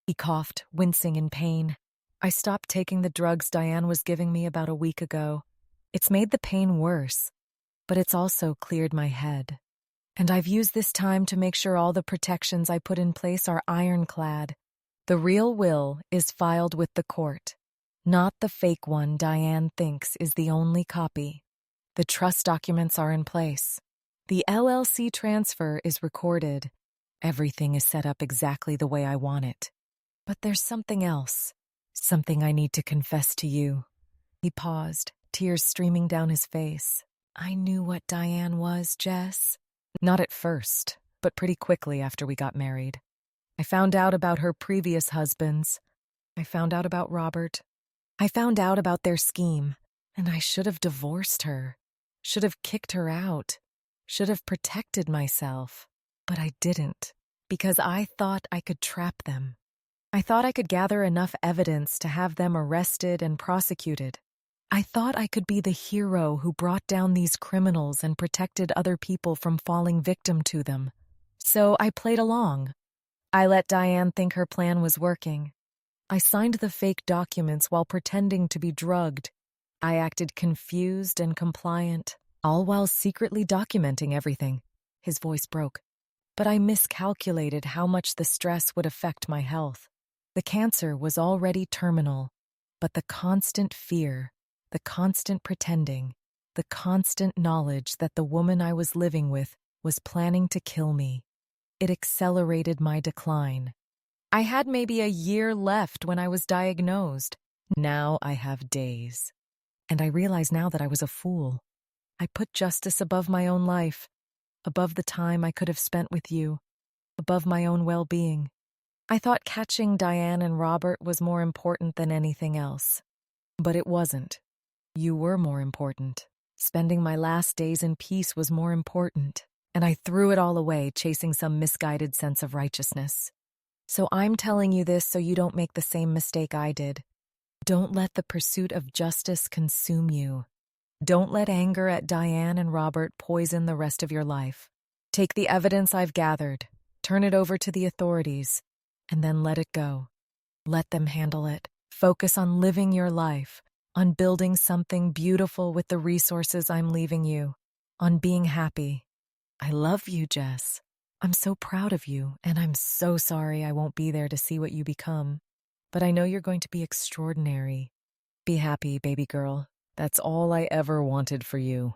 He coughed, wincing in pain. "I stopped taking the drugs Diane was giving me about a week ago. It's made the pain worse, but it's also cleared my head. And I've used this time to make sure all the protections I put in place are ironclad. The real will is filed with the court, not the fake one Diane thinks is the only copy. The trust documents are in place. The LLC transfer is recorded. Everything is set up exactly the way I want it. But there's something else, something I need to confess to you." He paused, tears streaming down his face. "I knew what Diane was, Jess." "Not at first, but pretty quickly after we got married. I found out about her previous husbands. I found out about Robert. I found out about their scheme, and I should have divorced her, should have kicked her out, should have protected myself. But I didn't, because I thought I could trap them. I thought I could gather enough evidence to have them arrested and prosecuted. I thought I could be the hero who brought down these criminals and protected other people from falling victim to them. So I played along. I let Diane think her plan was working. I signed the fake documents while pretending to be drugged. I acted confused and compliant, all while secretly documenting everything. His voice broke. But I miscalculated how much the stress would affect my health. The cancer was already terminal, but the constant fear, the constant pretending, the constant knowledge that the woman I was living with was planning to kill me, it accelerated my decline. I had maybe a year left when I was diagnosed. Now I have days. And I realize now that I was a fool. I put justice above my own life, above the time I could have spent with you, above my own well-being. I thought catching Diane and Robert was more important than anything else. But it wasn't. You were more important. Spending my last days in peace was more important. And I threw it all away, chasing some misguided sense of righteousness. So I'm telling you this so you don't make the same mistake I did. Don't let the pursuit of justice consume you. Don't let anger at Diane and Robert poison the rest of your life. Take the evidence I've gathered, turn it over to the authorities, and then let it go. Let them handle it. Focus on living your life, on building something beautiful with the resources I'm leaving you, on being happy. I love you, Jess. I'm so proud of you, and I'm so sorry I won't be there to see what you become. But I know you're going to be extraordinary. Be happy, baby girl. That's all I ever wanted for you.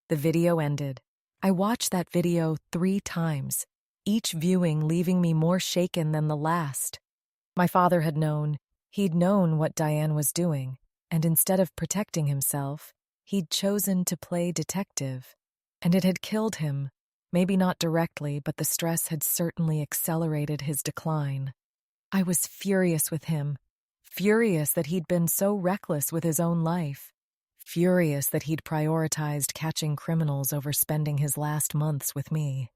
The video ended. I watched that video 3 times, each viewing leaving me more shaken than the last. My father had known. He'd known what Diane was doing, and instead of protecting himself, he'd chosen to play detective. And it had killed him. Maybe not directly, but the stress had certainly accelerated his decline. I was furious with him, furious that he'd been so reckless with his own life. Furious that he'd prioritized catching criminals over spending his last months with me.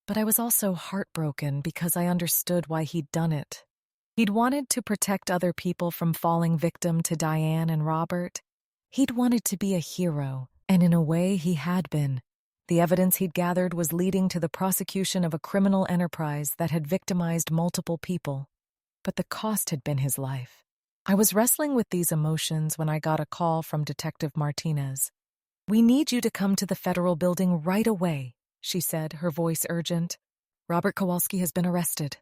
But I was also heartbroken because I understood why he'd done it. He'd wanted to protect other people from falling victim to Diane and Robert. He'd wanted to be a hero, and in a way he had been. The evidence he'd gathered was leading to the prosecution of a criminal enterprise that had victimized multiple people. But the cost had been his life. I was wrestling with these emotions when I got a call from Detective Martinez. "We need you to come to the federal building right away," she said, her voice urgent. "Robert Kowalski has been arrested."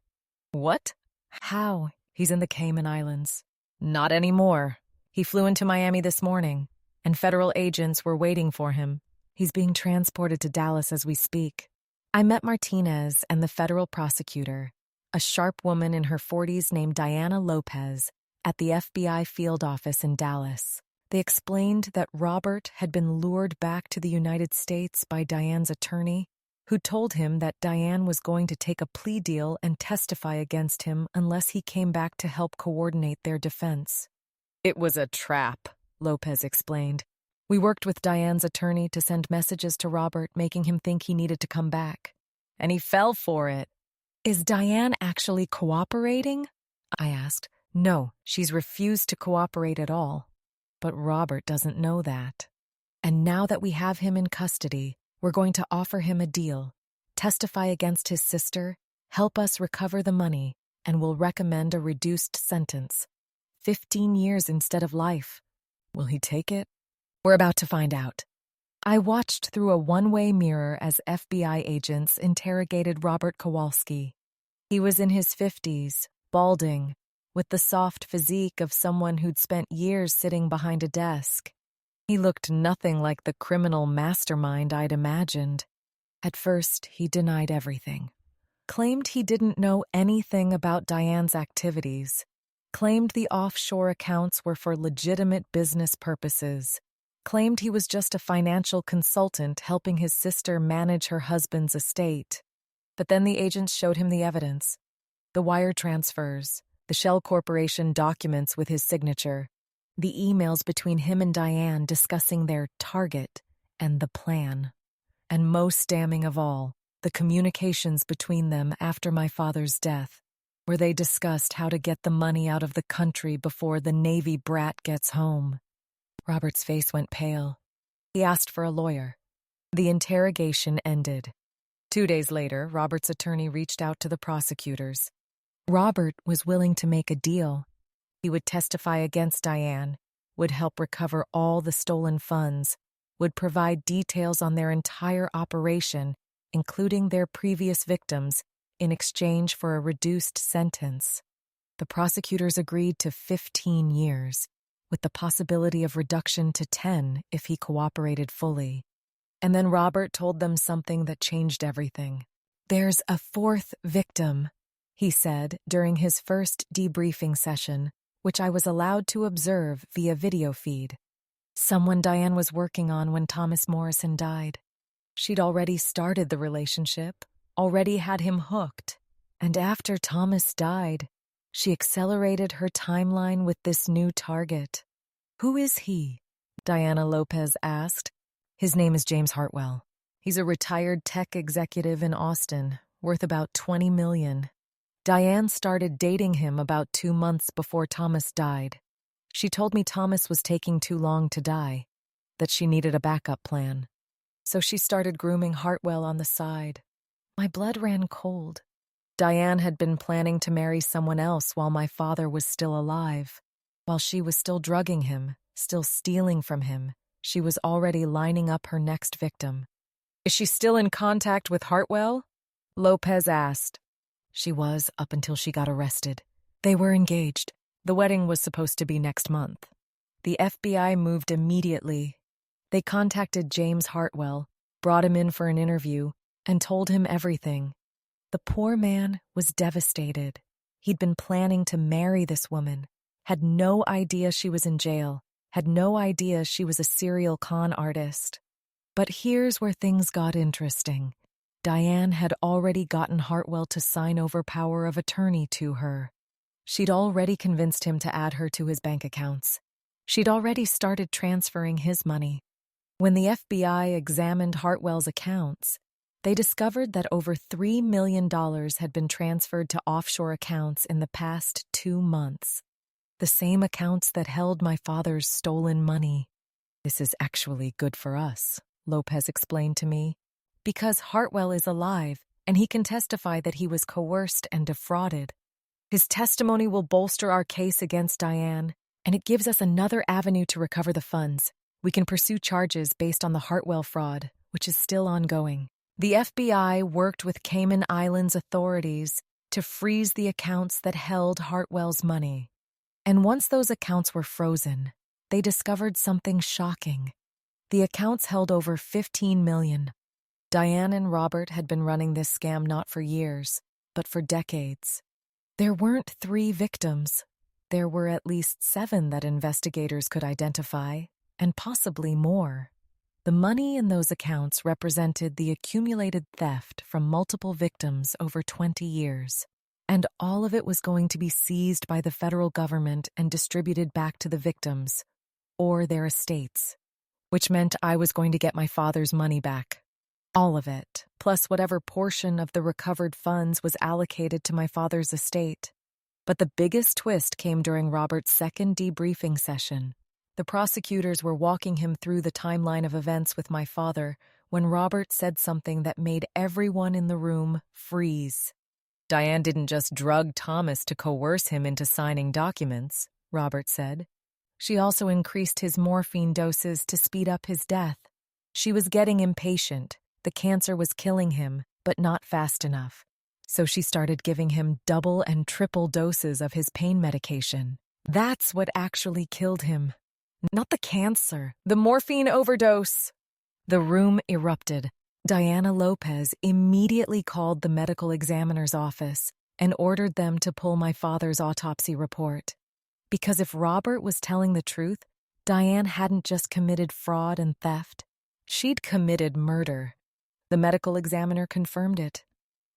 "What? How?" "He's in the Cayman Islands." "Not anymore. He flew into Miami this morning, and federal agents were waiting for him. He's being transported to Dallas as we speak." I met Martinez and the federal prosecutor, a sharp woman in her 40s named Diana Lopez, at the FBI field office in Dallas. They explained that Robert had been lured back to the United States by Diane's attorney, who told him that Diane was going to take a plea deal and testify against him unless he came back to help coordinate their defense. "It was a trap," Lopez explained. "We worked with Diane's attorney to send messages to Robert, making him think he needed to come back. And he fell for it." "Is Diane actually cooperating?" I asked. "No, she's refused to cooperate at all. But Robert doesn't know that. And now that we have him in custody, we're going to offer him a deal, testify against his sister, help us recover the money, and we'll recommend a reduced sentence. 15 years instead of life. Will he take it? We're about to find out." I watched through a one-way mirror as FBI agents interrogated Robert Kowalski. He was in his 50s, balding, with the soft physique of someone who'd spent years sitting behind a desk. He looked nothing like the criminal mastermind I'd imagined. At first, he denied everything. Claimed he didn't know anything about Diane's activities. Claimed the offshore accounts were for legitimate business purposes. Claimed he was just a financial consultant helping his sister manage her husband's estate. But then the agents showed him the evidence. The wire transfers, the Shell Corporation documents with his signature, the emails between him and Diane discussing their target and the plan. And most damning of all, the communications between them after my father's death, where they discussed how to get the money out of the country before the Navy brat gets home. Robert's face went pale. He asked for a lawyer. The interrogation ended. 2 days later, Robert's attorney reached out to the prosecutors. Robert was willing to make a deal. He would testify against Diane, would help recover all the stolen funds, would provide details on their entire operation, including their previous victims, in exchange for a reduced sentence. The prosecutors agreed to 15 years, with the possibility of reduction to 10 if he cooperated fully. And then Robert told them something that changed everything. "There's a fourth victim," he said during his first debriefing session, which I was allowed to observe via video feed. Someone Diane was working on when Thomas Morrison died. She'd already started the relationship, already had him hooked, and after Thomas died, she accelerated her timeline with this new target. "Who is he?" Diana Lopez asked. "His name is James Hartwell. He's a retired tech executive in Austin, worth about $20 million. Diane started dating him about 2 months before Thomas died. She told me Thomas was taking too long to die, that she needed a backup plan. So she started grooming Hartwell on the side. My blood ran cold. Diane had been planning to marry someone else while my father was still alive. While she was still drugging him, still stealing from him, she was already lining up her next victim. "Is she still in contact with Hartwell?" Lopez asked. She was, up until she got arrested. They were engaged. The wedding was supposed to be next month. The FBI moved immediately. They contacted James Hartwell, brought him in for an interview, and told him everything. The poor man was devastated. He'd been planning to marry this woman, had no idea she was in jail, had no idea she was a serial con artist. But here's where things got interesting. Diane had already gotten Hartwell to sign over power of attorney to her. She'd already convinced him to add her to his bank accounts. She'd already started transferring his money. When the FBI examined Hartwell's accounts, they discovered that over $3 million had been transferred to offshore accounts in the past 2 months. The same accounts that held my father's stolen money. "This is actually good for us," Lopez explained to me, "because Hartwell is alive and he can testify that he was coerced and defrauded. His testimony will bolster our case against Diane, and it gives us another avenue to recover the funds. We can pursue charges based on the Hartwell fraud, which is still ongoing." The FBI worked with Cayman Islands authorities to freeze the accounts that held Hartwell's money. And once those accounts were frozen, they discovered something shocking. The accounts held over $15 million. Diane and Robert had been running this scam not for years, but for decades. There weren't 3 victims. There were at least 7 that investigators could identify, and possibly more. The money in those accounts represented the accumulated theft from multiple victims over 20 years. And all of it was going to be seized by the federal government and distributed back to the victims, or their estates, which meant I was going to get my father's money back. All of it, plus whatever portion of the recovered funds was allocated to my father's estate. But the biggest twist came during Robert's second debriefing session. The prosecutors were walking him through the timeline of events with my father when Robert said something that made everyone in the room freeze. "Diane didn't just drug Thomas to coerce him into signing documents," Robert said. "She also increased his morphine doses to speed up his death. She was getting impatient. The cancer was killing him, but not fast enough. So she started giving him double and triple doses of his pain medication. That's what actually killed him. Not the cancer, the morphine overdose." The room erupted. Diana Lopez immediately called the medical examiner's office and ordered them to pull my father's autopsy report. Because if Robert was telling the truth, Diane hadn't just committed fraud and theft. She'd committed murder. The medical examiner confirmed it.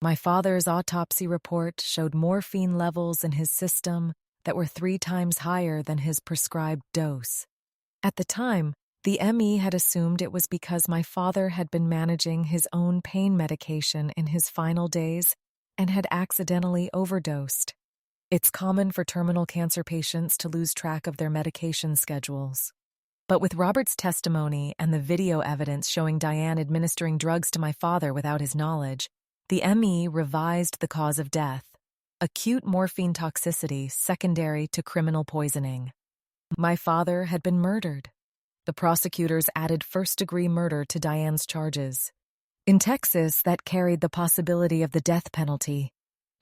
My father's autopsy report showed morphine levels in his system that were 3 times higher than his prescribed dose. At the time, the ME had assumed it was because my father had been managing his own pain medication in his final days and had accidentally overdosed. It's common for terminal cancer patients to lose track of their medication schedules. But with Robert's testimony and the video evidence showing Diane administering drugs to my father without his knowledge, the ME revised the cause of death: acute morphine toxicity secondary to criminal poisoning. My father had been murdered. The prosecutors added first-degree murder to Diane's charges. In Texas, that carried the possibility of the death penalty.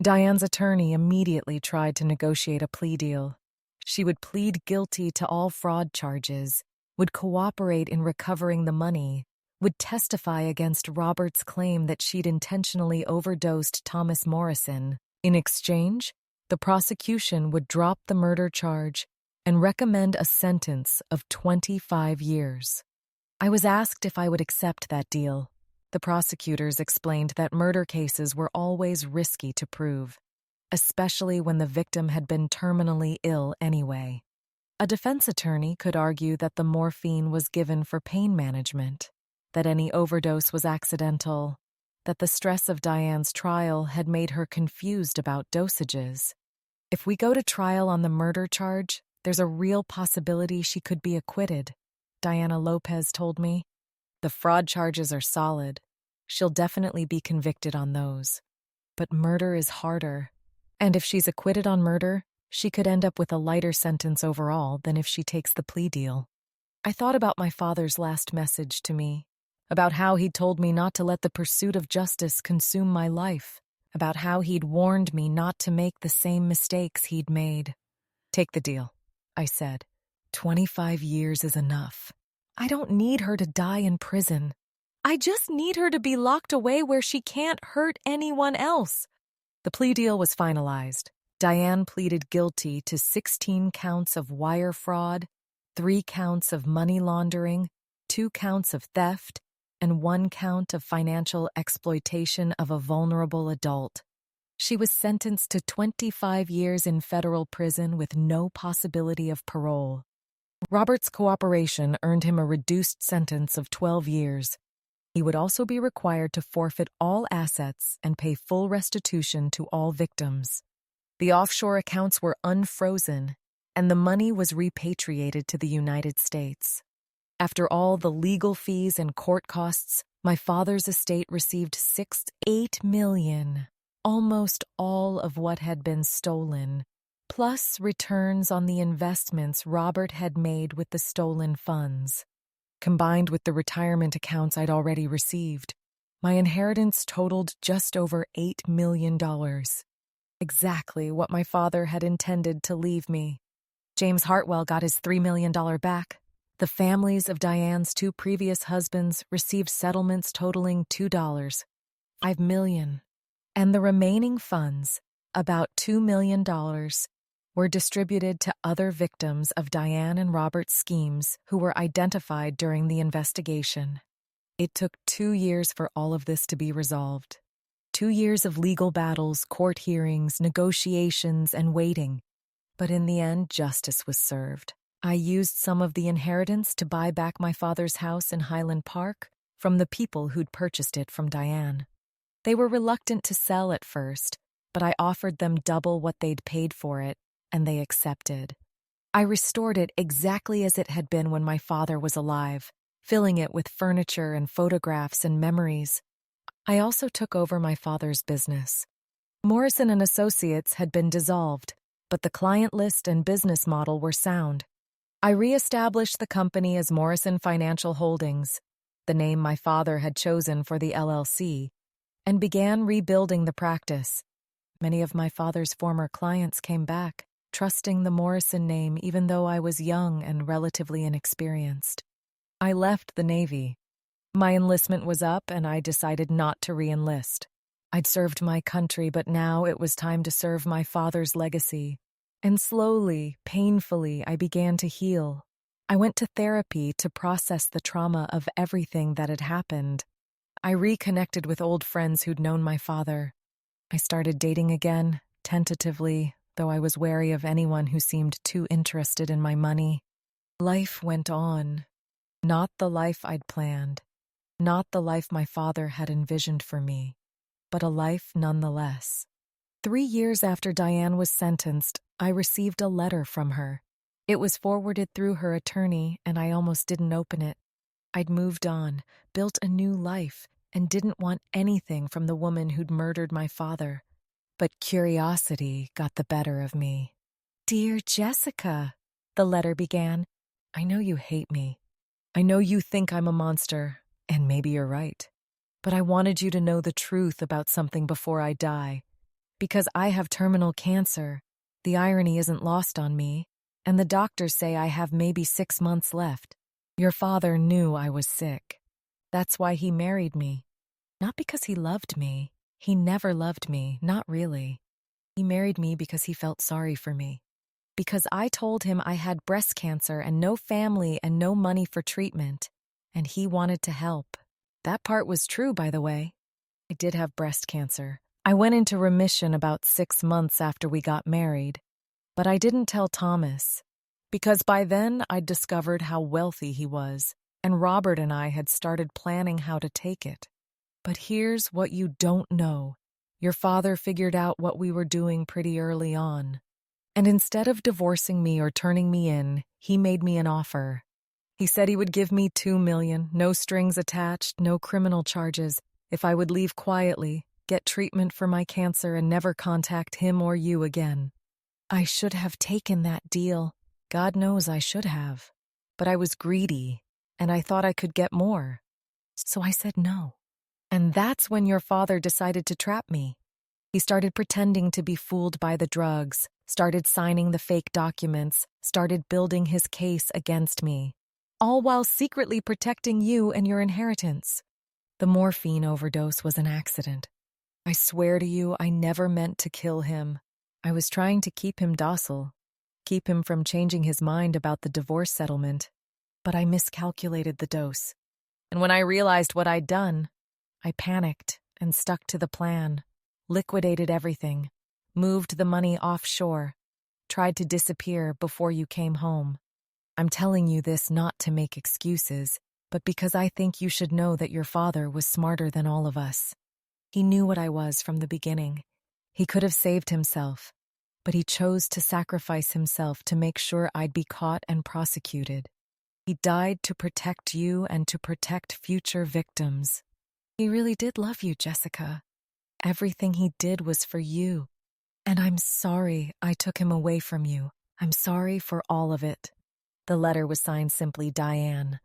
Diane's attorney immediately tried to negotiate a plea deal. She would plead guilty to all fraud charges, would cooperate in recovering the money, would testify against Robert's claim that she'd intentionally overdosed Thomas Morrison. In exchange, the prosecution would drop the murder charge and recommend a sentence of 25 years. I was asked if I would accept that deal. The prosecutors explained that murder cases were always risky to prove, especially when the victim had been terminally ill anyway. A defense attorney could argue that the morphine was given for pain management, that any overdose was accidental, that the stress of Diane's trial had made her confused about dosages. If we go to trial on the murder charge, there's a real possibility she could be acquitted, Diana Lopez told me. The fraud charges are solid. She'll definitely be convicted on those. But murder is harder. And if she's acquitted on murder, she could end up with a lighter sentence overall than if she takes the plea deal. I thought about my father's last message to me, about how he'd told me not to let the pursuit of justice consume my life, about how he'd warned me not to make the same mistakes he'd made. Take the deal, I said. 25 years is enough. I don't need her to die in prison. I just need her to be locked away where she can't hurt anyone else. The plea deal was finalized. Diane pleaded guilty to 16 counts of wire fraud, 3 counts of money laundering, 2 counts of theft, and 1 count of financial exploitation of a vulnerable adult. She was sentenced to 25 years in federal prison with no possibility of parole. Robert's cooperation earned him a reduced sentence of 12 years. He would also be required to forfeit all assets and pay full restitution to all victims. The offshore accounts were unfrozen, and the money was repatriated to the United States. After all the legal fees and court costs, my father's estate received $8 million, almost all of what had been stolen, plus returns on the investments Robert had made with the stolen funds. Combined with the retirement accounts I'd already received, my inheritance totaled just over $8 million. Exactly what my father had intended to leave me. James Hartwell got his $3 million back. The families of Diane's 2 previous husbands received settlements totaling $5 million. And the remaining funds, about $2 million, were distributed to other victims of Diane and Robert's schemes who were identified during the investigation. It took 2 years for all of this to be resolved. 2 years of legal battles, court hearings, negotiations, and waiting. But in the end, justice was served. I used some of the inheritance to buy back my father's house in Highland Park from the people who'd purchased it from Diane. They were reluctant to sell at first, but I offered them double what they'd paid for it, and they accepted. I restored it exactly as it had been when my father was alive, filling it with furniture and photographs and memories. I also took over my father's business. Morrison & Associates had been dissolved, but the client list and business model were sound. I reestablished the company as Morrison Financial Holdings, the name my father had chosen for the LLC, and began rebuilding the practice. Many of my father's former clients came back, trusting the Morrison name even though I was young and relatively inexperienced. I left the Navy. My enlistment was up and I decided not to re-enlist. I'd served my country, but now it was time to serve my father's legacy. And slowly, painfully, I began to heal. I went to therapy to process the trauma of everything that had happened. I reconnected with old friends who'd known my father. I started dating again, tentatively, though I was wary of anyone who seemed too interested in my money. Life went on. Not the life I'd planned. Not the life my father had envisioned for me, but a life nonetheless. 3 years after Diane was sentenced, I received a letter from her. It was forwarded through her attorney, and I almost didn't open it. I'd moved on, built a new life, and didn't want anything from the woman who'd murdered my father. But curiosity got the better of me. "Dear Jessica," The letter began. I know you hate me. I know you think I'm a monster, and maybe you're right. But I wanted you to know the truth about something before I die. Because I have terminal cancer, the irony isn't lost on me, and the doctors say I have maybe 6 months left. Your father knew I was sick. That's why he married me. Not because he loved me. He never loved me, not really. He married me because he felt sorry for me. Because I told him I had breast cancer and no family and no money for treatment, and he wanted to help. That part was true, by the way. I did have breast cancer. I went into remission about 6 months after we got married, but I didn't tell Thomas, because by then I'd discovered how wealthy he was, and Robert and I had started planning how to take it. But here's what you don't know. Your father figured out what we were doing pretty early on. And instead of divorcing me or turning me in, he made me an offer. He said he would give me $2 million, no strings attached, no criminal charges, if I would leave quietly, get treatment for my cancer, and never contact him or you again. I should have taken that deal. God knows I should have. But I was greedy, and I thought I could get more. So I said no. And that's when your father decided to trap me. He started pretending to be fooled by the drugs, started signing the fake documents, started building his case against me, all while secretly protecting you and your inheritance. The morphine overdose was an accident. I swear to you, I never meant to kill him. I was trying to keep him docile, keep him from changing his mind about the divorce settlement, but I miscalculated the dose. And when I realized what I'd done, I panicked and stuck to the plan, liquidated everything, moved the money offshore, tried to disappear before you came home. I'm telling you this not to make excuses, but because I think you should know that your father was smarter than all of us. He knew what I was from the beginning. He could have saved himself, but he chose to sacrifice himself to make sure I'd be caught and prosecuted. He died to protect you and to protect future victims. He really did love you, Jessica. Everything he did was for you. And I'm sorry I took him away from you. I'm sorry for all of it. The letter was signed simply Diane.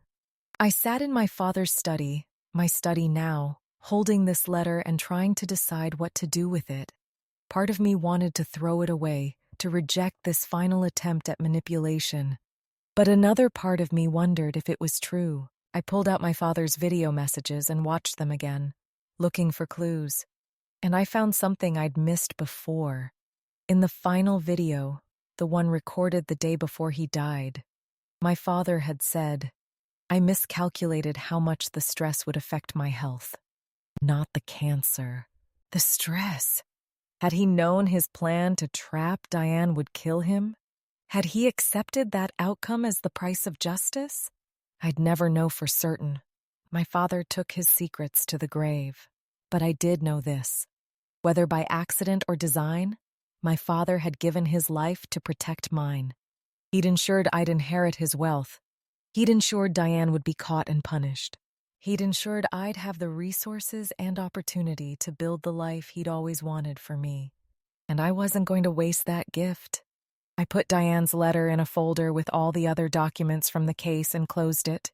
I sat in my father's study, my study now, holding this letter and trying to decide what to do with it. Part of me wanted to throw it away, to reject this final attempt at manipulation. But another part of me wondered if it was true. I pulled out my father's video messages and watched them again, looking for clues. And I found something I'd missed before. In the final video, the one recorded the day before he died, my father had said, I miscalculated how much the stress would affect my health. Not the cancer. The stress. Had he known his plan to trap Diane would kill him? Had he accepted that outcome as the price of justice? I'd never know for certain. My father took his secrets to the grave. But I did know this. Whether by accident or design, my father had given his life to protect mine. He'd ensured I'd inherit his wealth. He'd ensured Diane would be caught and punished. He'd ensured I'd have the resources and opportunity to build the life he'd always wanted for me. And I wasn't going to waste that gift. I put Diane's letter in a folder with all the other documents from the case and closed it.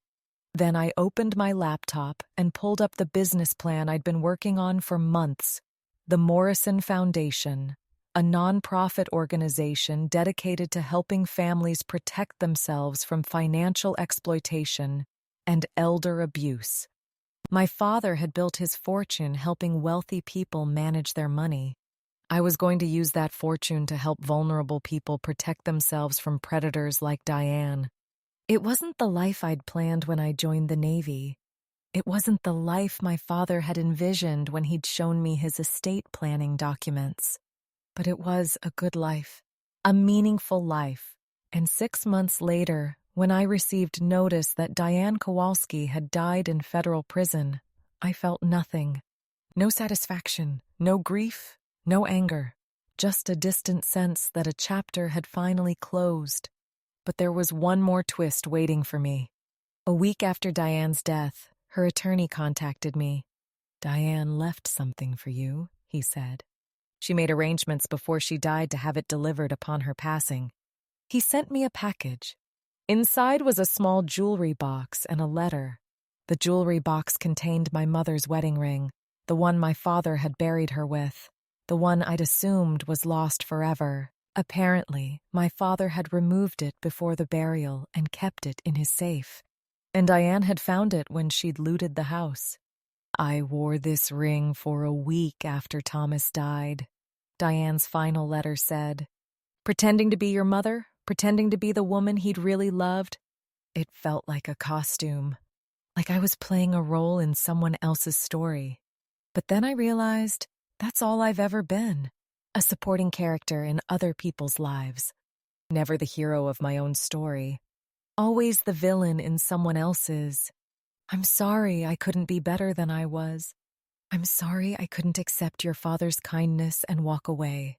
Then I opened my laptop and pulled up the business plan I'd been working on for months. The Morrison Foundation, a nonprofit organization dedicated to helping families protect themselves from financial exploitation and elder abuse. My father had built his fortune helping wealthy people manage their money. I was going to use that fortune to help vulnerable people protect themselves from predators like Diane. It wasn't the life I'd planned when I joined the Navy. It wasn't the life my father had envisioned when he'd shown me his estate planning documents. But it was a good life, a meaningful life. And 6 months later, when I received notice that Diane Kowalski had died in federal prison, I felt nothing. No satisfaction, no grief, no anger. Just a distant sense that a chapter had finally closed. But there was one more twist waiting for me. A week after Diane's death, her attorney contacted me. Diane left something for you, he said. She made arrangements before she died to have it delivered upon her passing. He sent me a package. Inside was a small jewelry box and a letter. The jewelry box contained my mother's wedding ring, the one my father had buried her with, the one I'd assumed was lost forever. Apparently, my father had removed it before the burial and kept it in his safe, and Diane had found it when she'd looted the house. I wore this ring for a week after Thomas died. Diane's final letter said, "Pretending to be your mother, pretending to be the woman he'd really loved." It felt like a costume, like I was playing a role in someone else's story. But then I realized that's all I've ever been, a supporting character in other people's lives. Never the hero of my own story. Always the villain in someone else's. I'm sorry I couldn't be better than I was. I'm sorry I couldn't accept your father's kindness and walk away.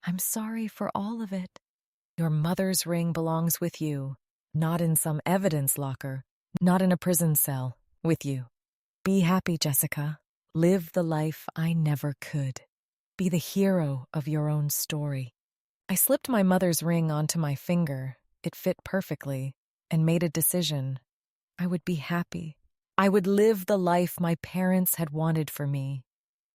I'm sorry for all of it. Your mother's ring belongs with you, not in some evidence locker, not in a prison cell, with you. Be happy, Jessica. Live the life I never could. Be the hero of your own story. I slipped my mother's ring onto my finger. It fit perfectly, and made a decision. I would be happy. I would live the life my parents had wanted for me.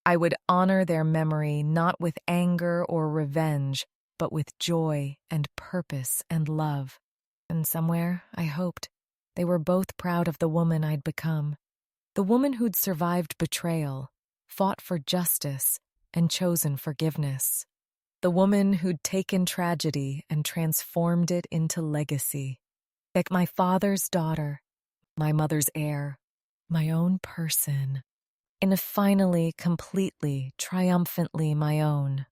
I would honor their memory not with anger or revenge, but with joy and purpose and love. And somewhere, I hoped, they were both proud of the woman I'd become. The woman who'd survived betrayal, fought for justice, and chosen forgiveness. The woman who'd taken tragedy and transformed it into legacy. Like my father's daughter, my mother's heir, my own person. And finally, completely, triumphantly my own.